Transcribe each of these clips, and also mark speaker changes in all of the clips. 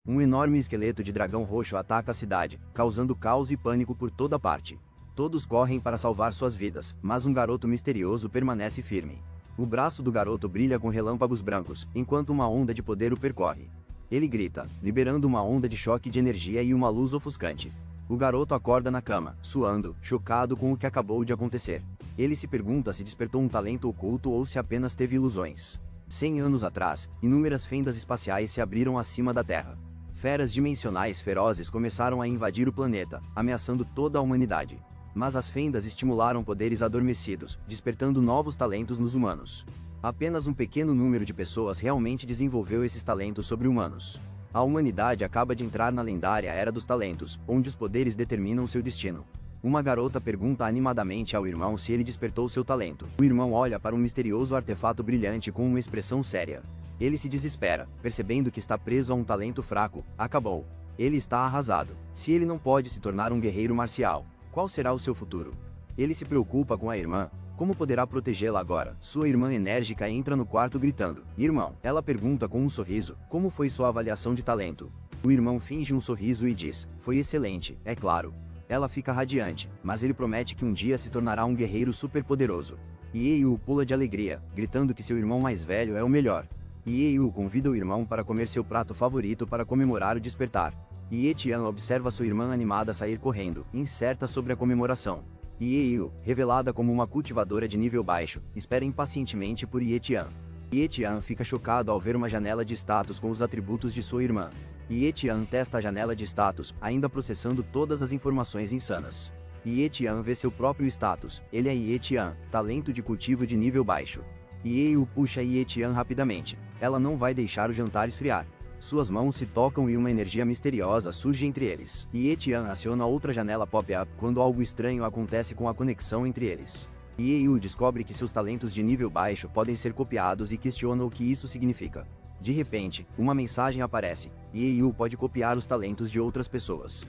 Speaker 1: Um enorme esqueleto de dragão roxo ataca a cidade, causando caos e pânico por toda parte. Todos correm para salvar suas vidas, mas um garoto misterioso permanece firme. O braço do garoto brilha com relâmpagos brancos, enquanto uma onda de poder o percorre. Ele grita, liberando uma onda de choque de energia e uma luz ofuscante. O garoto acorda na cama, suando, chocado com o que acabou de acontecer. Ele se pergunta se despertou um talento oculto ou se apenas teve ilusões. 100 anos atrás, inúmeras fendas espaciais se abriram acima da Terra. Feras dimensionais ferozes começaram a invadir o planeta, ameaçando toda a humanidade. Mas as fendas estimularam poderes adormecidos, despertando novos talentos nos humanos. Apenas um pequeno número de pessoas realmente desenvolveu esses talentos sobre-humanos. A humanidade acaba de entrar na lendária Era dos Talentos, onde os poderes determinam seu destino. Uma garota pergunta animadamente ao irmão se ele despertou seu talento. O irmão olha para um misterioso artefato brilhante com uma expressão séria. Ele se desespera, percebendo que está preso a um talento fraco. Acabou. Ele está arrasado. Se ele não pode se tornar um guerreiro marcial, qual será o seu futuro? Ele se preocupa com a irmã. Como poderá protegê-la agora? Sua irmã enérgica entra no quarto gritando, "Irmão!" Ela pergunta com um sorriso, como foi sua avaliação de talento? O irmão finge um sorriso e diz, "Foi excelente, é claro." Ela fica radiante, mas ele promete que um dia se tornará um guerreiro superpoderoso. Ieyu pula de alegria, gritando que seu irmão mais velho é o melhor. Ieyu convida o irmão para comer seu prato favorito para comemorar o despertar. Ye-Tian observa sua irmã animada sair correndo, incerta sobre a comemoração. Ieyu, revelada como uma cultivadora de nível baixo, espera impacientemente por Ye-Tian. Ye-Tian fica chocado ao ver uma janela de status com os atributos de sua irmã. Ye-Tian testa a janela de status, ainda processando todas as informações insanas. Ye-Tian vê seu próprio status, ele é Ye-Tian, talento de cultivo de nível baixo. Ieyu puxa Ye-Tian rapidamente, ela não vai deixar o jantar esfriar. Suas mãos se tocam e uma energia misteriosa surge entre eles. Ye-Tian aciona outra janela pop-up quando algo estranho acontece com a conexão entre eles. Ieyu descobre que seus talentos de nível baixo podem ser copiados e questiona o que isso significa. De repente, uma mensagem aparece. Ieyu pode copiar os talentos de outras pessoas.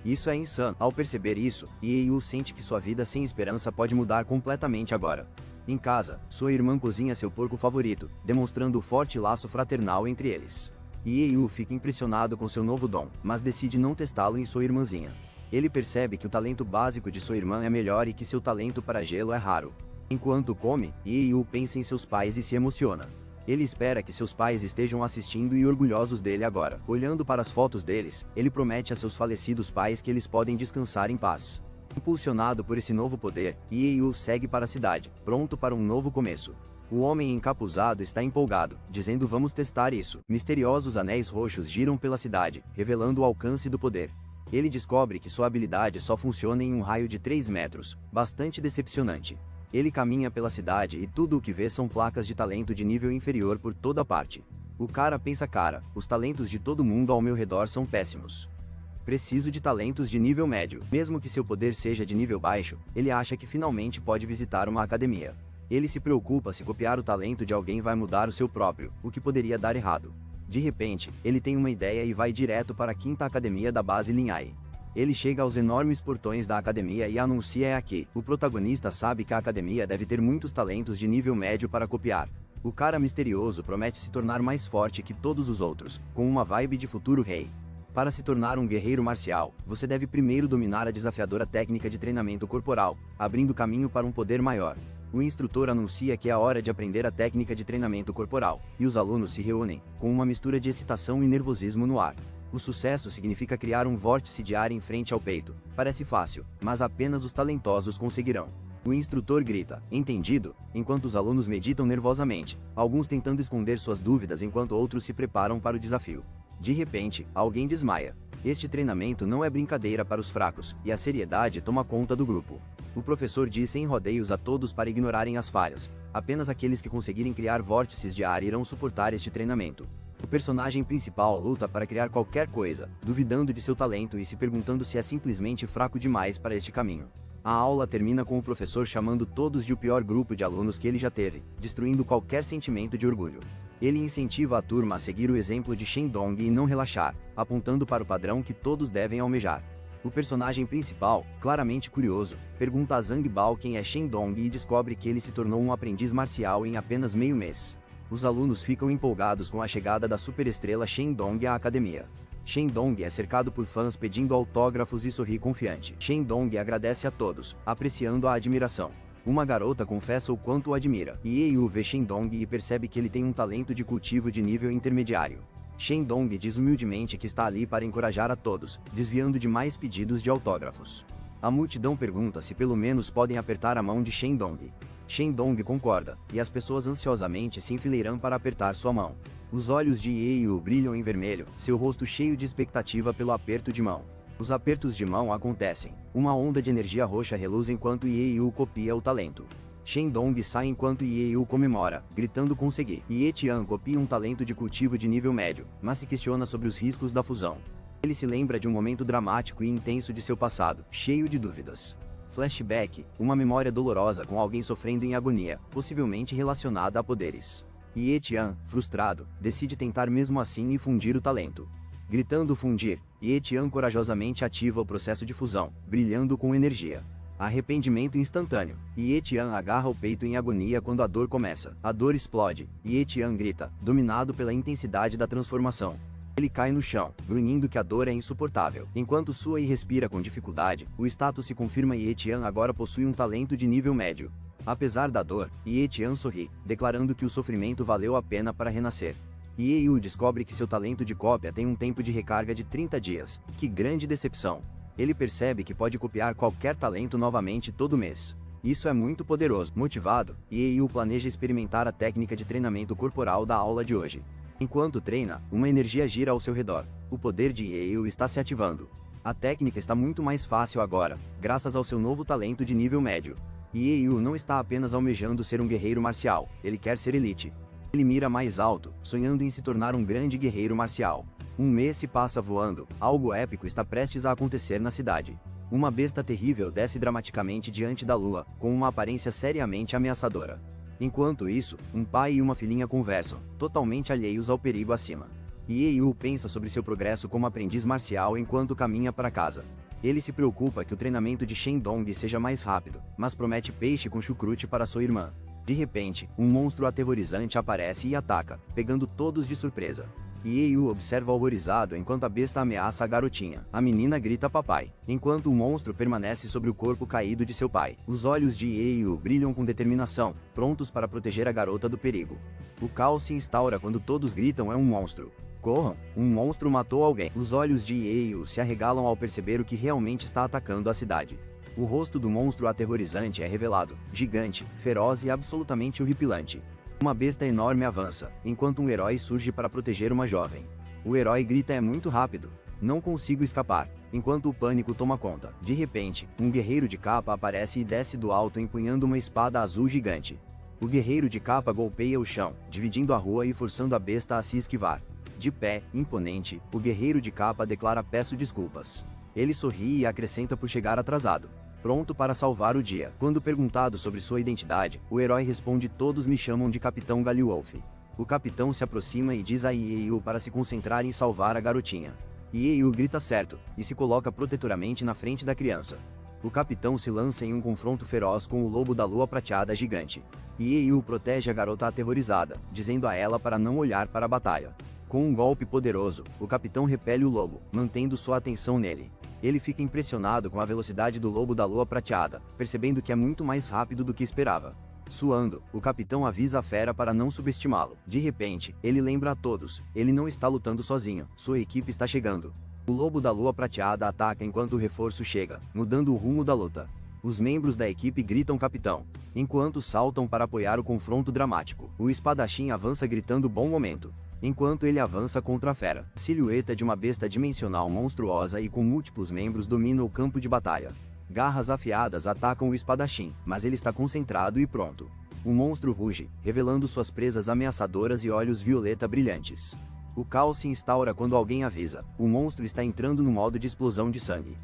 Speaker 1: Isso é insano. Ao perceber isso, Ieyu sente que sua vida sem esperança pode mudar completamente agora. Em casa, sua irmã cozinha seu porco favorito, demonstrando o forte laço fraternal entre eles. Ieyu fica impressionado com seu novo dom, mas decide não testá-lo em sua irmãzinha. Ele percebe que o talento básico de sua irmã é melhor e que seu talento para gelo é raro. Enquanto come, Ieyu pensa em seus pais e se emociona. Ele espera que seus pais estejam assistindo e orgulhosos dele agora. Olhando para as fotos deles, ele promete a seus falecidos pais que eles podem descansar em paz. Impulsionado por esse novo poder, Ieyu segue para a cidade, pronto para um novo começo. O homem encapuzado está empolgado, dizendo vamos testar isso. Misteriosos anéis roxos giram pela cidade, revelando o alcance do poder. Ele descobre que sua habilidade só funciona em um raio de 3 metros, bastante decepcionante. Ele caminha pela cidade e tudo o que vê são placas de talento de nível inferior por toda parte. O cara pensa, os talentos de todo mundo ao meu redor são péssimos. Preciso de talentos de nível médio. Mesmo que seu poder seja de nível baixo, ele acha que finalmente pode visitar uma academia. Ele se preocupa se copiar o talento de alguém vai mudar o seu próprio, o que poderia dar errado. De repente, ele tem uma ideia e vai direto para a quinta academia da base Linhai. Ele chega aos enormes portões da academia e anuncia: "É aqui." O protagonista sabe que a academia deve ter muitos talentos de nível médio para copiar. O cara misterioso promete se tornar mais forte que todos os outros, com uma vibe de futuro rei. Para se tornar um guerreiro marcial, você deve primeiro dominar a desafiadora técnica de treinamento corporal, abrindo caminho para um poder maior. O instrutor anuncia que é a hora de aprender a técnica de treinamento corporal, e os alunos se reúnem, com uma mistura de excitação e nervosismo no ar. O sucesso significa criar um vórtice de ar em frente ao peito. Parece fácil, mas apenas os talentosos conseguirão. O instrutor grita, "Entendido?" enquanto os alunos meditam nervosamente, alguns tentando esconder suas dúvidas enquanto outros se preparam para o desafio. De repente, alguém desmaia. Este treinamento não é brincadeira para os fracos, e a seriedade toma conta do grupo. O professor diz sem rodeios a todos para ignorarem as falhas. Apenas aqueles que conseguirem criar vórtices de ar irão suportar este treinamento. O personagem principal luta para criar qualquer coisa, duvidando de seu talento e se perguntando se é simplesmente fraco demais para este caminho. A aula termina com o professor chamando todos de o pior grupo de alunos que ele já teve, destruindo qualquer sentimento de orgulho. Ele incentiva a turma a seguir o exemplo de Shendong e não relaxar, apontando para o padrão que todos devem almejar. O personagem principal, claramente curioso, pergunta a Zhang Bao quem é Shendong e descobre que ele se tornou um aprendiz marcial em apenas meio mês. Os alunos ficam empolgados com a chegada da superestrela Shendong à academia. Shendong é cercado por fãs pedindo autógrafos e sorri confiante. Shendong agradece a todos, apreciando a admiração. Uma garota confessa o quanto o admira, e Yeyu vê Shendong e percebe que ele tem um talento de cultivo de nível intermediário. Shendong diz humildemente que está ali para encorajar a todos, desviando de mais pedidos de autógrafos. A multidão pergunta se pelo menos podem apertar a mão de Shendong. Shendong concorda, e as pessoas ansiosamente se enfileiram para apertar sua mão. Os olhos de Yeyu brilham em vermelho, seu rosto cheio de expectativa pelo aperto de mão. Os apertos de mão acontecem. Uma onda de energia roxa reluz enquanto Yeyu copia o talento. Shendong sai enquanto Yeyu comemora, gritando conseguir. Ye-tian copia um talento de cultivo de nível médio, mas se questiona sobre os riscos da fusão. Ele se lembra de um momento dramático e intenso de seu passado, cheio de dúvidas. Flashback, uma memória dolorosa com alguém sofrendo em agonia, possivelmente relacionada a poderes. Ye-tian, frustrado, decide tentar mesmo assim e fundir o talento. Gritando fundir, Ye-tian corajosamente ativa o processo de fusão, brilhando com energia. Arrependimento instantâneo. Ye-tian agarra o peito em agonia quando a dor começa. A dor explode. Ye-tian grita, dominado pela intensidade da transformação. Ele cai no chão, grunhindo que a dor é insuportável. Enquanto sua e respira com dificuldade, o status se confirma e Ye-tian agora possui um talento de nível médio. Apesar da dor, Ye-tian sorri, declarando que o sofrimento valeu a pena para renascer. Yeyu descobre que seu talento de cópia tem um tempo de recarga de 30 dias. Que grande decepção! Ele percebe que pode copiar qualquer talento novamente todo mês. Isso é muito poderoso. Motivado, Yeyu planeja experimentar a técnica de treinamento corporal da aula de hoje. Enquanto treina, uma energia gira ao seu redor. O poder de Yeyu está se ativando. A técnica está muito mais fácil agora, graças ao seu novo talento de nível médio. Yeyu não está apenas almejando ser um guerreiro marcial, ele quer ser elite. Ele mira mais alto, sonhando em se tornar um grande guerreiro marcial. Um mês se passa voando, algo épico está prestes a acontecer na cidade. Uma besta terrível desce dramaticamente diante da lua, com uma aparência seriamente ameaçadora. Enquanto isso, um pai e uma filhinha conversam, totalmente alheios ao perigo acima. Yeyu pensa sobre seu progresso como aprendiz marcial enquanto caminha para casa. Ele se preocupa que o treinamento de Shendong seja mais rápido, mas promete peixe com chucrute para sua irmã. De repente, um monstro aterrorizante aparece e ataca, pegando todos de surpresa. Yeyu observa horrorizado enquanto a besta ameaça a garotinha. A menina grita papai, enquanto o monstro permanece sobre o corpo caído de seu pai. Os olhos de Yeyu brilham com determinação, prontos para proteger a garota do perigo. O caos se instaura quando todos gritam é um monstro. Corram, um monstro matou alguém. Os olhos de Yeyu se arregalam ao perceber o que realmente está atacando a cidade. O rosto do monstro aterrorizante é revelado, gigante, feroz e absolutamente horripilante. Uma besta enorme avança, enquanto um herói surge para proteger uma jovem. O herói grita é muito rápido. Não consigo escapar, enquanto o pânico toma conta. De repente, um guerreiro de capa aparece e desce do alto empunhando uma espada azul gigante. O guerreiro de capa golpeia o chão, dividindo a rua e forçando a besta a se esquivar. De pé, imponente, o guerreiro de capa declara peço desculpas. Ele sorri e acrescenta por chegar atrasado. Pronto para salvar o dia. Quando perguntado sobre sua identidade, o herói responde todos me chamam de Capitão Galliwolf. O capitão se aproxima e diz a Yeyu para se concentrar em salvar a garotinha. Yeyu grita certo, e se coloca protetoramente na frente da criança. O capitão se lança em um confronto feroz com o lobo da lua prateada gigante. Yeyu protege a garota aterrorizada, dizendo a ela para não olhar para a batalha. Com um golpe poderoso, o capitão repele o lobo, mantendo sua atenção nele. Ele fica impressionado com a velocidade do lobo da lua prateada, percebendo que é muito mais rápido do que esperava. Suando, o capitão avisa a fera para não subestimá-lo. De repente, ele lembra a todos, ele não está lutando sozinho, sua equipe está chegando. O lobo da lua prateada ataca enquanto o reforço chega, mudando o rumo da luta. Os membros da equipe gritam capitão, enquanto saltam para apoiar o confronto dramático. O espadachim avança gritando bom momento. Enquanto ele avança contra a fera, a silhueta de uma besta dimensional monstruosa e com múltiplos membros domina o campo de batalha. Garras afiadas atacam o espadachim, mas ele está concentrado e pronto. O monstro ruge, revelando suas presas ameaçadoras e olhos violeta brilhantes. O caos se instaura quando alguém avisa, o monstro está entrando no modo de explosão de sangue.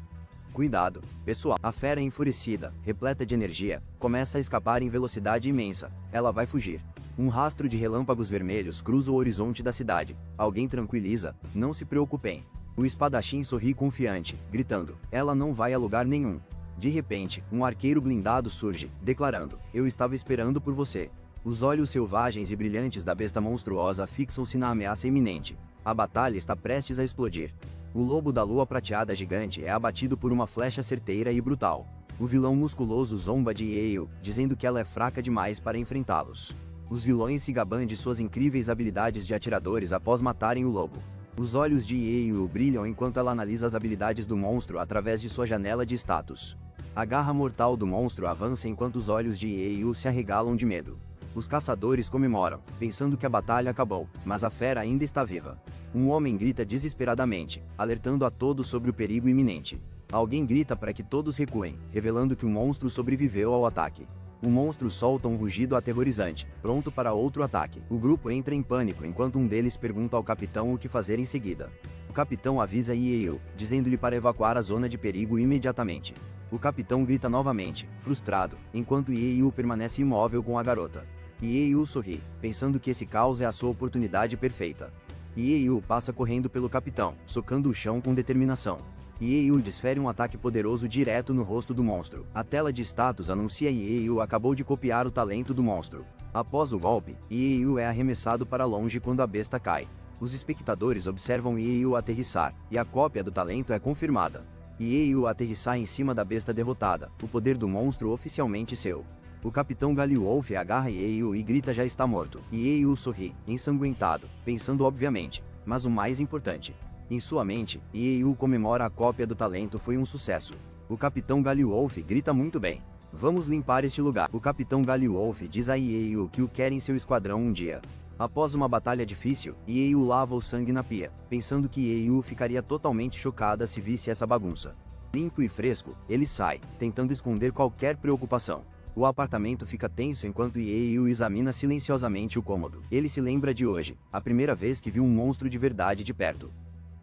Speaker 1: Cuidado, pessoal! A fera enfurecida, repleta de energia, começa a escapar em velocidade imensa, ela vai fugir. Um rastro de relâmpagos vermelhos cruza o horizonte da cidade. Alguém tranquiliza, não se preocupem. O espadachim sorri confiante, gritando, ela não vai a lugar nenhum. De repente, um arqueiro blindado surge, declarando, eu estava esperando por você. Os olhos selvagens e brilhantes da besta monstruosa fixam-se na ameaça iminente. A batalha está prestes a explodir. O lobo da lua prateada gigante é abatido por uma flecha certeira e brutal. O vilão musculoso zomba de Yale, dizendo que ela é fraca demais para enfrentá-los. Os vilões se gabam de suas incríveis habilidades de atiradores após matarem o lobo. Os olhos de Yale brilham enquanto ela analisa as habilidades do monstro através de sua janela de status. A garra mortal do monstro avança enquanto os olhos de Yale se arregalam de medo. Os caçadores comemoram, pensando que a batalha acabou, mas a fera ainda está viva. Um homem grita desesperadamente, alertando a todos sobre o perigo iminente. Alguém grita para que todos recuem, revelando que o monstro sobreviveu ao ataque. O monstro solta um rugido aterrorizante, pronto para outro ataque. O grupo entra em pânico enquanto um deles pergunta ao capitão o que fazer em seguida. O capitão avisa Yale, dizendo-lhe para evacuar a zona de perigo imediatamente. O capitão grita novamente, frustrado, enquanto Yale permanece imóvel com a garota. Yale sorri, pensando que esse caos é a sua oportunidade perfeita. Yale passa correndo pelo capitão, socando o chão com determinação. Yale desfere um ataque poderoso direto no rosto do monstro. A tela de status anuncia Yale acabou de copiar o talento do monstro. Após o golpe, Yale é arremessado para longe quando a besta cai. Os espectadores observam Yale aterrissar, e a cópia do talento é confirmada. Yale aterrissar em cima da besta derrotada, o poder do monstro oficialmente seu. O capitão Gallywolf agarra Yale e grita já está morto. Yale sorri, ensanguentado, pensando obviamente, mas o mais importante. Em sua mente, Yale comemora a cópia do talento foi um sucesso. O capitão Gallywolf grita muito bem. Vamos limpar este lugar. O capitão Gallywolf diz a Yale que o quer em seu esquadrão um dia. Após uma batalha difícil, Yale lava o sangue na pia, pensando que Yale ficaria totalmente chocada se visse essa bagunça. Limpo e fresco, ele sai, tentando esconder qualquer preocupação. O apartamento fica tenso enquanto Yale examina silenciosamente o cômodo. Ele se lembra de hoje, a primeira vez que viu um monstro de verdade de perto.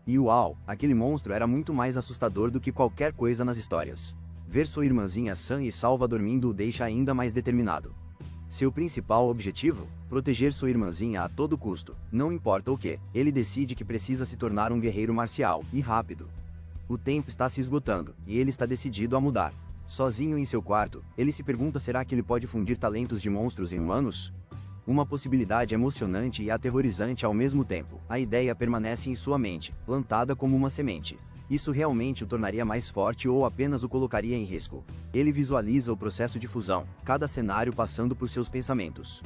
Speaker 1: E uau, aquele monstro era muito mais assustador do que qualquer coisa nas histórias. Ver sua irmãzinha sã e salva dormindo o deixa ainda mais determinado. Seu principal objetivo? Proteger sua irmãzinha a todo custo, não importa o que. Ele decide que precisa se tornar um guerreiro marcial, e rápido. O tempo está se esgotando, e ele está decidido a mudar. Sozinho em seu quarto, ele se pergunta será que ele pode fundir talentos de monstros em humanos? Uma possibilidade emocionante e aterrorizante ao mesmo tempo. A ideia permanece em sua mente, plantada como uma semente. Isso realmente o tornaria mais forte ou apenas o colocaria em risco? Ele visualiza o processo de fusão, cada cenário passando por seus pensamentos.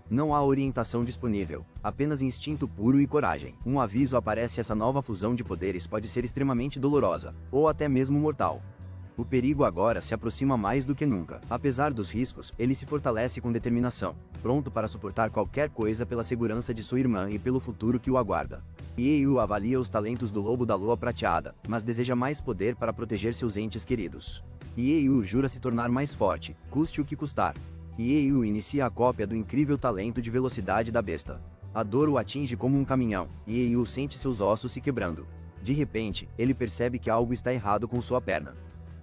Speaker 1: Não há orientação disponível, apenas instinto puro e coragem. Um aviso aparece: essa nova fusão de poderes pode ser extremamente dolorosa, ou até mesmo mortal. O perigo agora se aproxima mais do que nunca. Apesar dos riscos, ele se fortalece com determinação, pronto para suportar qualquer coisa pela segurança de sua irmã e pelo futuro que o aguarda. Yale avalia os talentos do lobo da lua prateada, mas deseja mais poder para proteger seus entes queridos. Yale jura se tornar mais forte, custe o que custar. Yale inicia a cópia do incrível talento de velocidade da besta. A dor o atinge como um caminhão, e Yale sente seus ossos se quebrando. De repente, ele percebe que algo está errado com sua perna.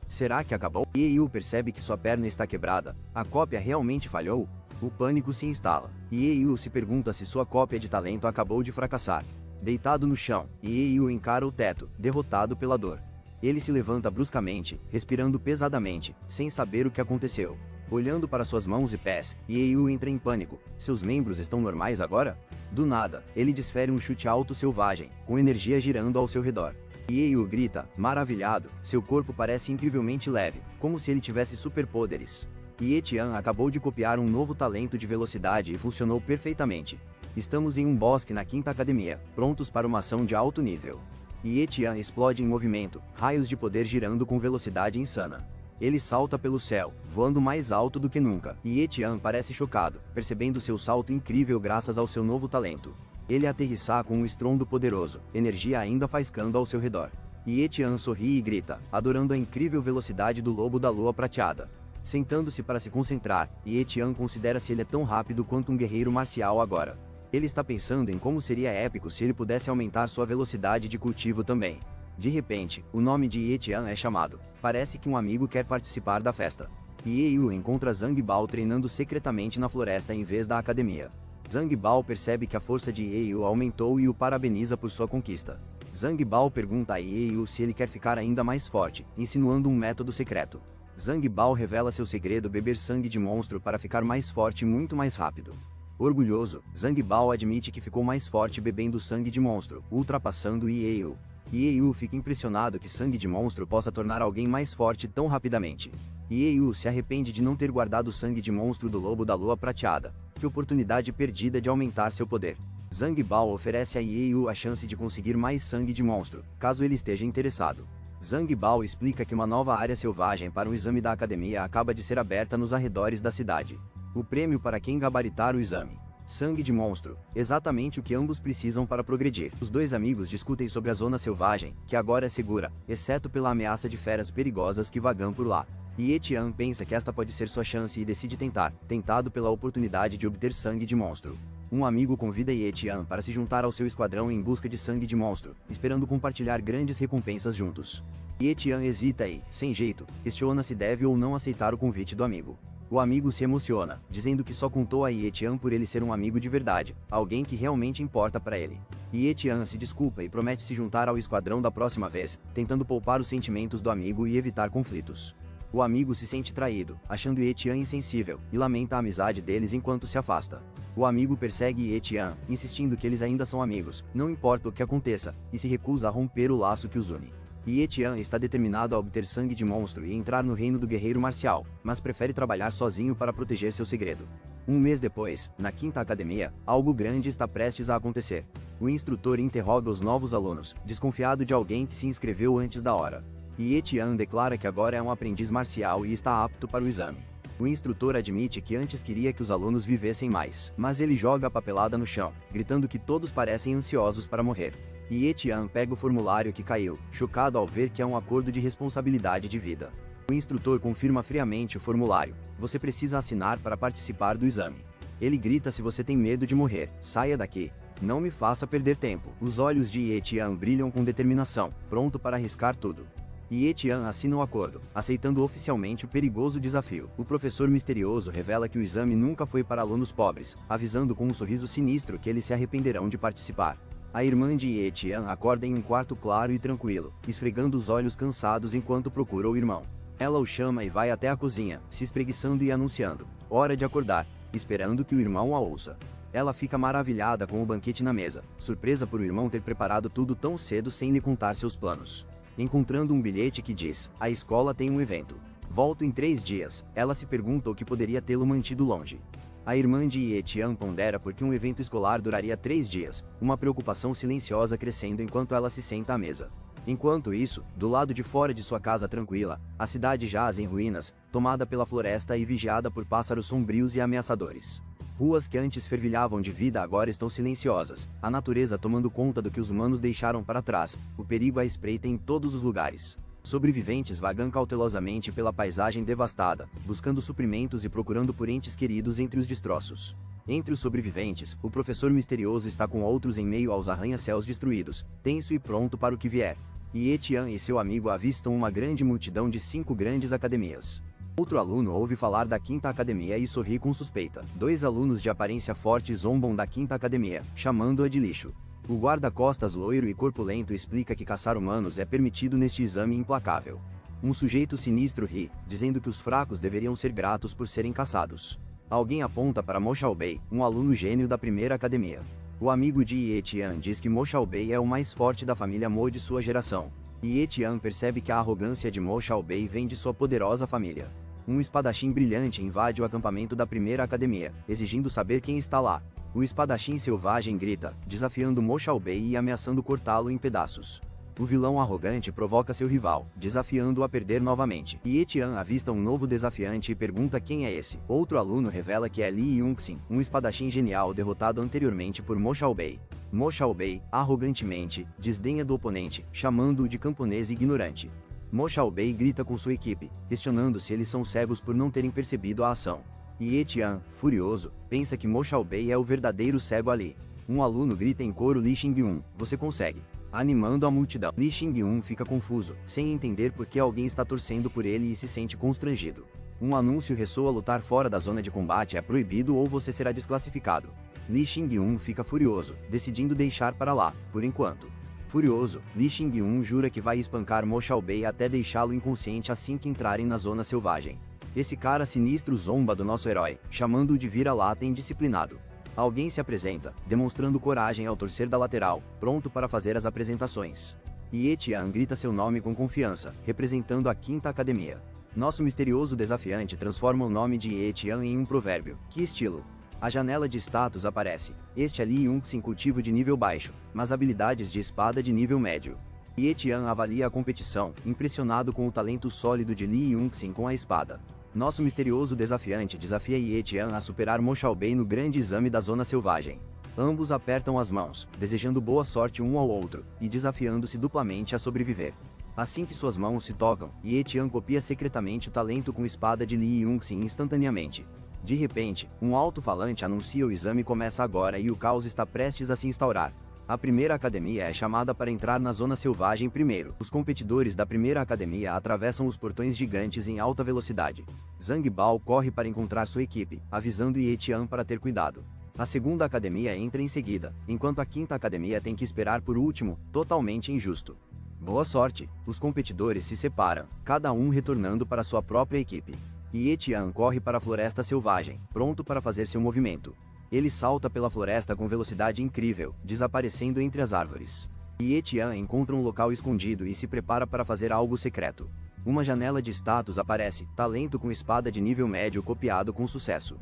Speaker 1: Será que acabou? Yale percebe que sua perna está quebrada. A cópia realmente falhou? O pânico se instala. Yale se pergunta se sua cópia de talento acabou de fracassar. Deitado no chão, Yale encara o teto, derrotado pela dor. Ele se levanta bruscamente, respirando pesadamente, sem saber o que aconteceu. Olhando para suas mãos e pés, Yale entra em pânico. Seus membros estão normais agora? Do nada, ele desfere um chute alto selvagem, com energia girando ao seu redor. Yale grita, maravilhado, seu corpo parece incrivelmente leve, como se ele tivesse superpoderes. Ye-Tian acabou de copiar um novo talento de velocidade e funcionou perfeitamente. Estamos em um bosque na quinta academia, prontos para uma ação de alto nível. Ye-Tian explode em movimento, raios de poder girando com velocidade insana. Ele salta pelo céu, voando mais alto do que nunca. Ye-Tian parece chocado, percebendo seu salto incrível graças ao seu novo talento. Ele aterrissa com um estrondo poderoso, energia ainda faiscando ao seu redor. Ye-Tian sorri e grita, adorando a incrível velocidade do lobo da lua prateada. Sentando-se para se concentrar, Ye-Tian considera se ele é tão rápido quanto um guerreiro marcial agora. Ele está pensando em como seria épico se ele pudesse aumentar sua velocidade de cultivo também. De repente, o nome de Ye-Tian é chamado. Parece que um amigo quer participar da festa. Yale encontra Zhang Bao treinando secretamente na floresta em vez da academia. Zhang Bao percebe que a força de Yale aumentou e o parabeniza por sua conquista. Zhang Bao pergunta a Yale se ele quer ficar ainda mais forte, insinuando um método secreto. Zhang Bao revela seu segredo: beber sangue de monstro para ficar mais forte muito mais rápido. Orgulhoso, Zhang Bao admite que ficou mais forte bebendo sangue de monstro, ultrapassando Yale. Ieyu fica impressionado que sangue de monstro possa tornar alguém mais forte tão rapidamente. Ieyu se arrepende de não ter guardado o sangue de monstro do lobo da lua prateada. Que oportunidade perdida de aumentar seu poder. Zhang Bao oferece a Ieyu a chance de conseguir mais sangue de monstro, caso ele esteja interessado. Zhang Bao explica que uma nova área selvagem para o exame da academia acaba de ser aberta nos arredores da cidade. O prêmio para quem gabaritar o exame. Sangue de monstro, exatamente o que ambos precisam para progredir. Os dois amigos discutem sobre a zona selvagem, que agora é segura, exceto pela ameaça de feras perigosas que vagam por lá. Ye Tian pensa que esta pode ser sua chance e decide tentar, tentado pela oportunidade de obter sangue de monstro. Um amigo convida Ye Tian para se juntar ao seu esquadrão em busca de sangue de monstro, esperando compartilhar grandes recompensas juntos. Ye Tian hesita e, sem jeito, questiona se deve ou não aceitar o convite do amigo. O amigo se emociona, dizendo que só contou a Ye Tian por ele ser um amigo de verdade, alguém que realmente importa para ele. Ye Tian se desculpa e promete se juntar ao esquadrão da próxima vez, tentando poupar os sentimentos do amigo e evitar conflitos. O amigo se sente traído, achando Ye Tian insensível, e lamenta a amizade deles enquanto se afasta. O amigo persegue Ye Tian, insistindo que eles ainda são amigos, não importa o que aconteça, e se recusa a romper o laço que os une. Ye Tian está determinado a obter sangue de monstro e entrar no reino do guerreiro marcial, mas prefere trabalhar sozinho para proteger seu segredo. Um mês depois, na quinta academia, algo grande está prestes a acontecer. O instrutor interroga os novos alunos, desconfiado de alguém que se inscreveu antes da hora. Ye Tian declara que agora é um aprendiz marcial e está apto para o exame. O instrutor admite que antes queria que os alunos vivessem mais, mas ele joga a papelada no chão, gritando que todos parecem ansiosos para morrer. Ye Tian pega o formulário que caiu, chocado ao ver que é um acordo de responsabilidade de vida. O instrutor confirma friamente o formulário. Você precisa assinar para participar do exame. Ele grita: se você tem medo de morrer, saia daqui. Não me faça perder tempo. Os olhos de Ye Tian brilham com determinação, pronto para arriscar tudo. Ye Tian assina o acordo, aceitando oficialmente o perigoso desafio. O professor misterioso revela que o exame nunca foi para alunos pobres, avisando com um sorriso sinistro que eles se arrependerão de participar. A irmã de Ye Tian acorda em um quarto claro e tranquilo, esfregando os olhos cansados enquanto procura o irmão. Ela o chama e vai até a cozinha, se espreguiçando e anunciando: hora de acordar, esperando que o irmão a ouça. Ela fica maravilhada com o banquete na mesa, surpresa por o irmão ter preparado tudo tão cedo sem lhe contar seus planos. Encontrando um bilhete que diz: a escola tem um evento. Volto em 3 dias, ela se pergunta o que poderia tê-lo mantido longe. A irmã de Ye Tian pondera porque um evento escolar duraria 3 dias, uma preocupação silenciosa crescendo enquanto ela se senta à mesa. Enquanto isso, do lado de fora de sua casa tranquila, a cidade jaz em ruínas, tomada pela floresta e vigiada por pássaros sombrios e ameaçadores. Ruas que antes fervilhavam de vida agora estão silenciosas, a natureza tomando conta do que os humanos deixaram para trás, o perigo à espreita em todos os lugares. Sobreviventes vagam cautelosamente pela paisagem devastada, buscando suprimentos e procurando por entes queridos entre os destroços. Entre os sobreviventes, o professor misterioso está com outros em meio aos arranha-céus destruídos, tenso e pronto para o que vier. Ye Tian e seu amigo avistam uma grande multidão de 5 grandes academias. Outro aluno ouve falar da quinta academia e sorri com suspeita. 2 alunos de aparência forte zombam da quinta academia, chamando-a de lixo. O guarda-costas loiro e corpulento explica que caçar humanos é permitido neste exame implacável. Um sujeito sinistro ri, dizendo que os fracos deveriam ser gratos por serem caçados. Alguém aponta para Mo Xiaobei, um aluno gênio da primeira academia. O amigo de Ye Tian diz que Mo Xiaobei é o mais forte da família Mo de sua geração. Ye Tian percebe que a arrogância de Mo Xiaobei vem de sua poderosa família. Um espadachim brilhante invade o acampamento da primeira academia, exigindo saber quem está lá. O espadachim selvagem grita, desafiando Mo Xiaobei e ameaçando cortá-lo em pedaços. O vilão arrogante provoca seu rival, desafiando-o a perder novamente. Ye Tian avista um novo desafiante e pergunta quem é esse. Outro aluno revela que é Li Yunxin, um espadachim genial derrotado anteriormente por Mo Xiaobei. Mo Xiaobei, arrogantemente, desdenha do oponente, chamando-o de camponês ignorante. Mo Xiaobei grita com sua equipe, questionando se eles são cegos por não terem percebido a ação. Ye Tian, furioso, pensa que Mo Xiaobei é o verdadeiro cego ali. Um aluno grita em coro: Li Xingyun, você consegue. Animando a multidão. Li Xingyun fica confuso, sem entender por que alguém está torcendo por ele e se sente constrangido. Um anúncio ressoa: lutar fora da zona de combate é proibido ou você será desclassificado. Li Xingyun fica furioso, decidindo deixar para lá, por enquanto. Furioso, Li Xingyun jura que vai espancar Mo Xiaobei até deixá-lo inconsciente assim que entrarem na zona selvagem. Esse cara sinistro zomba do nosso herói, chamando-o de vira-lata indisciplinado. Alguém se apresenta, demonstrando coragem ao torcer da lateral, pronto para fazer as apresentações. Ye Tian grita seu nome com confiança, representando a quinta academia. Nosso misterioso desafiante transforma o nome de Ye Tian em um provérbio. Que estilo! A janela de status aparece. Este é Li Yunxin cultivo de nível baixo, mas habilidades de espada de nível médio. Ye Tian avalia a competição, impressionado com o talento sólido de Li Yunxin com a espada. Nosso misterioso desafiante desafia Ye Tian a superar Mo Xiaobei no grande exame da Zona Selvagem. Ambos apertam as mãos, desejando boa sorte um ao outro, e desafiando-se duplamente a sobreviver. Assim que suas mãos se tocam, Ye Tian copia secretamente o talento com espada de Li Yunxin instantaneamente. De repente, um alto-falante anuncia o exame começa agora e o caos está prestes a se instaurar. A primeira academia é chamada para entrar na Zona Selvagem primeiro. Os competidores da primeira academia atravessam os portões gigantes em alta velocidade. Zhang Bao corre para encontrar sua equipe, avisando Ye Tian para ter cuidado. A segunda academia entra em seguida, enquanto a quinta academia tem que esperar por último, totalmente injusto. Boa sorte! Os competidores se separam, cada um retornando para sua própria equipe. Ye Tian corre para a floresta selvagem, pronto para fazer seu movimento. Ele salta pela floresta com velocidade incrível, desaparecendo entre as árvores. Ye Tian encontra um local escondido e se prepara para fazer algo secreto. Uma janela de status aparece, talento com espada de nível médio copiado com sucesso.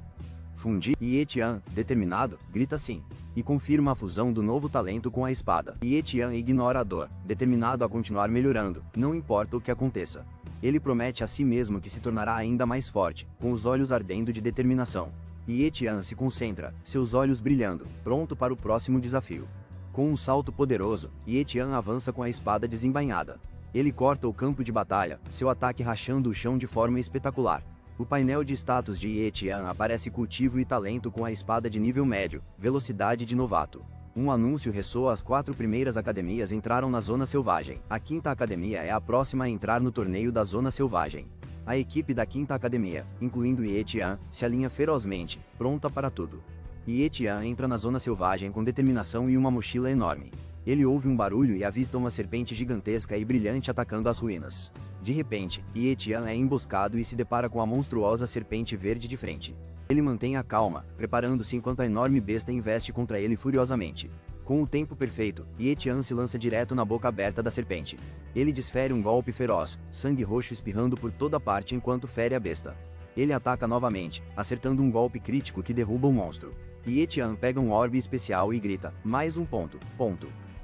Speaker 1: Fundi, Ye Tian, determinado, grita sim. E confirma a fusão do novo talento com a espada. Ye Tian ignora a dor, determinado a continuar melhorando, não importa o que aconteça. Ele promete a si mesmo que se tornará ainda mais forte, com os olhos ardendo de determinação. Ye Tian se concentra, seus olhos brilhando, pronto para o próximo desafio. Com um salto poderoso, Ye Tian avança com a espada desembainhada. Ele corta o campo de batalha, seu ataque rachando o chão de forma espetacular. O painel de status de Ye Tian aparece cultivo e talento com a espada de nível médio, velocidade de novato. Um anúncio ressoa as 4 primeiras academias entraram na Zona Selvagem. A quinta academia é a próxima a entrar no torneio da Zona Selvagem. A equipe da quinta academia, incluindo Ye Tian, se alinha ferozmente, pronta para tudo. Ye Tian entra na Zona Selvagem com determinação e uma mochila enorme. Ele ouve um barulho e avista uma serpente gigantesca e brilhante atacando as ruínas. De repente, Ye Tian é emboscado e se depara com a monstruosa serpente verde de frente. Ele mantém a calma, preparando-se enquanto a enorme besta investe contra ele furiosamente. Com o tempo perfeito, Ye Tian se lança direto na boca aberta da serpente. Ele desfere um golpe feroz, sangue roxo espirrando por toda parte enquanto fere a besta. Ele ataca novamente, acertando um golpe crítico que derruba o monstro. Ye Tian pega um orbe especial e grita, mais um ponto.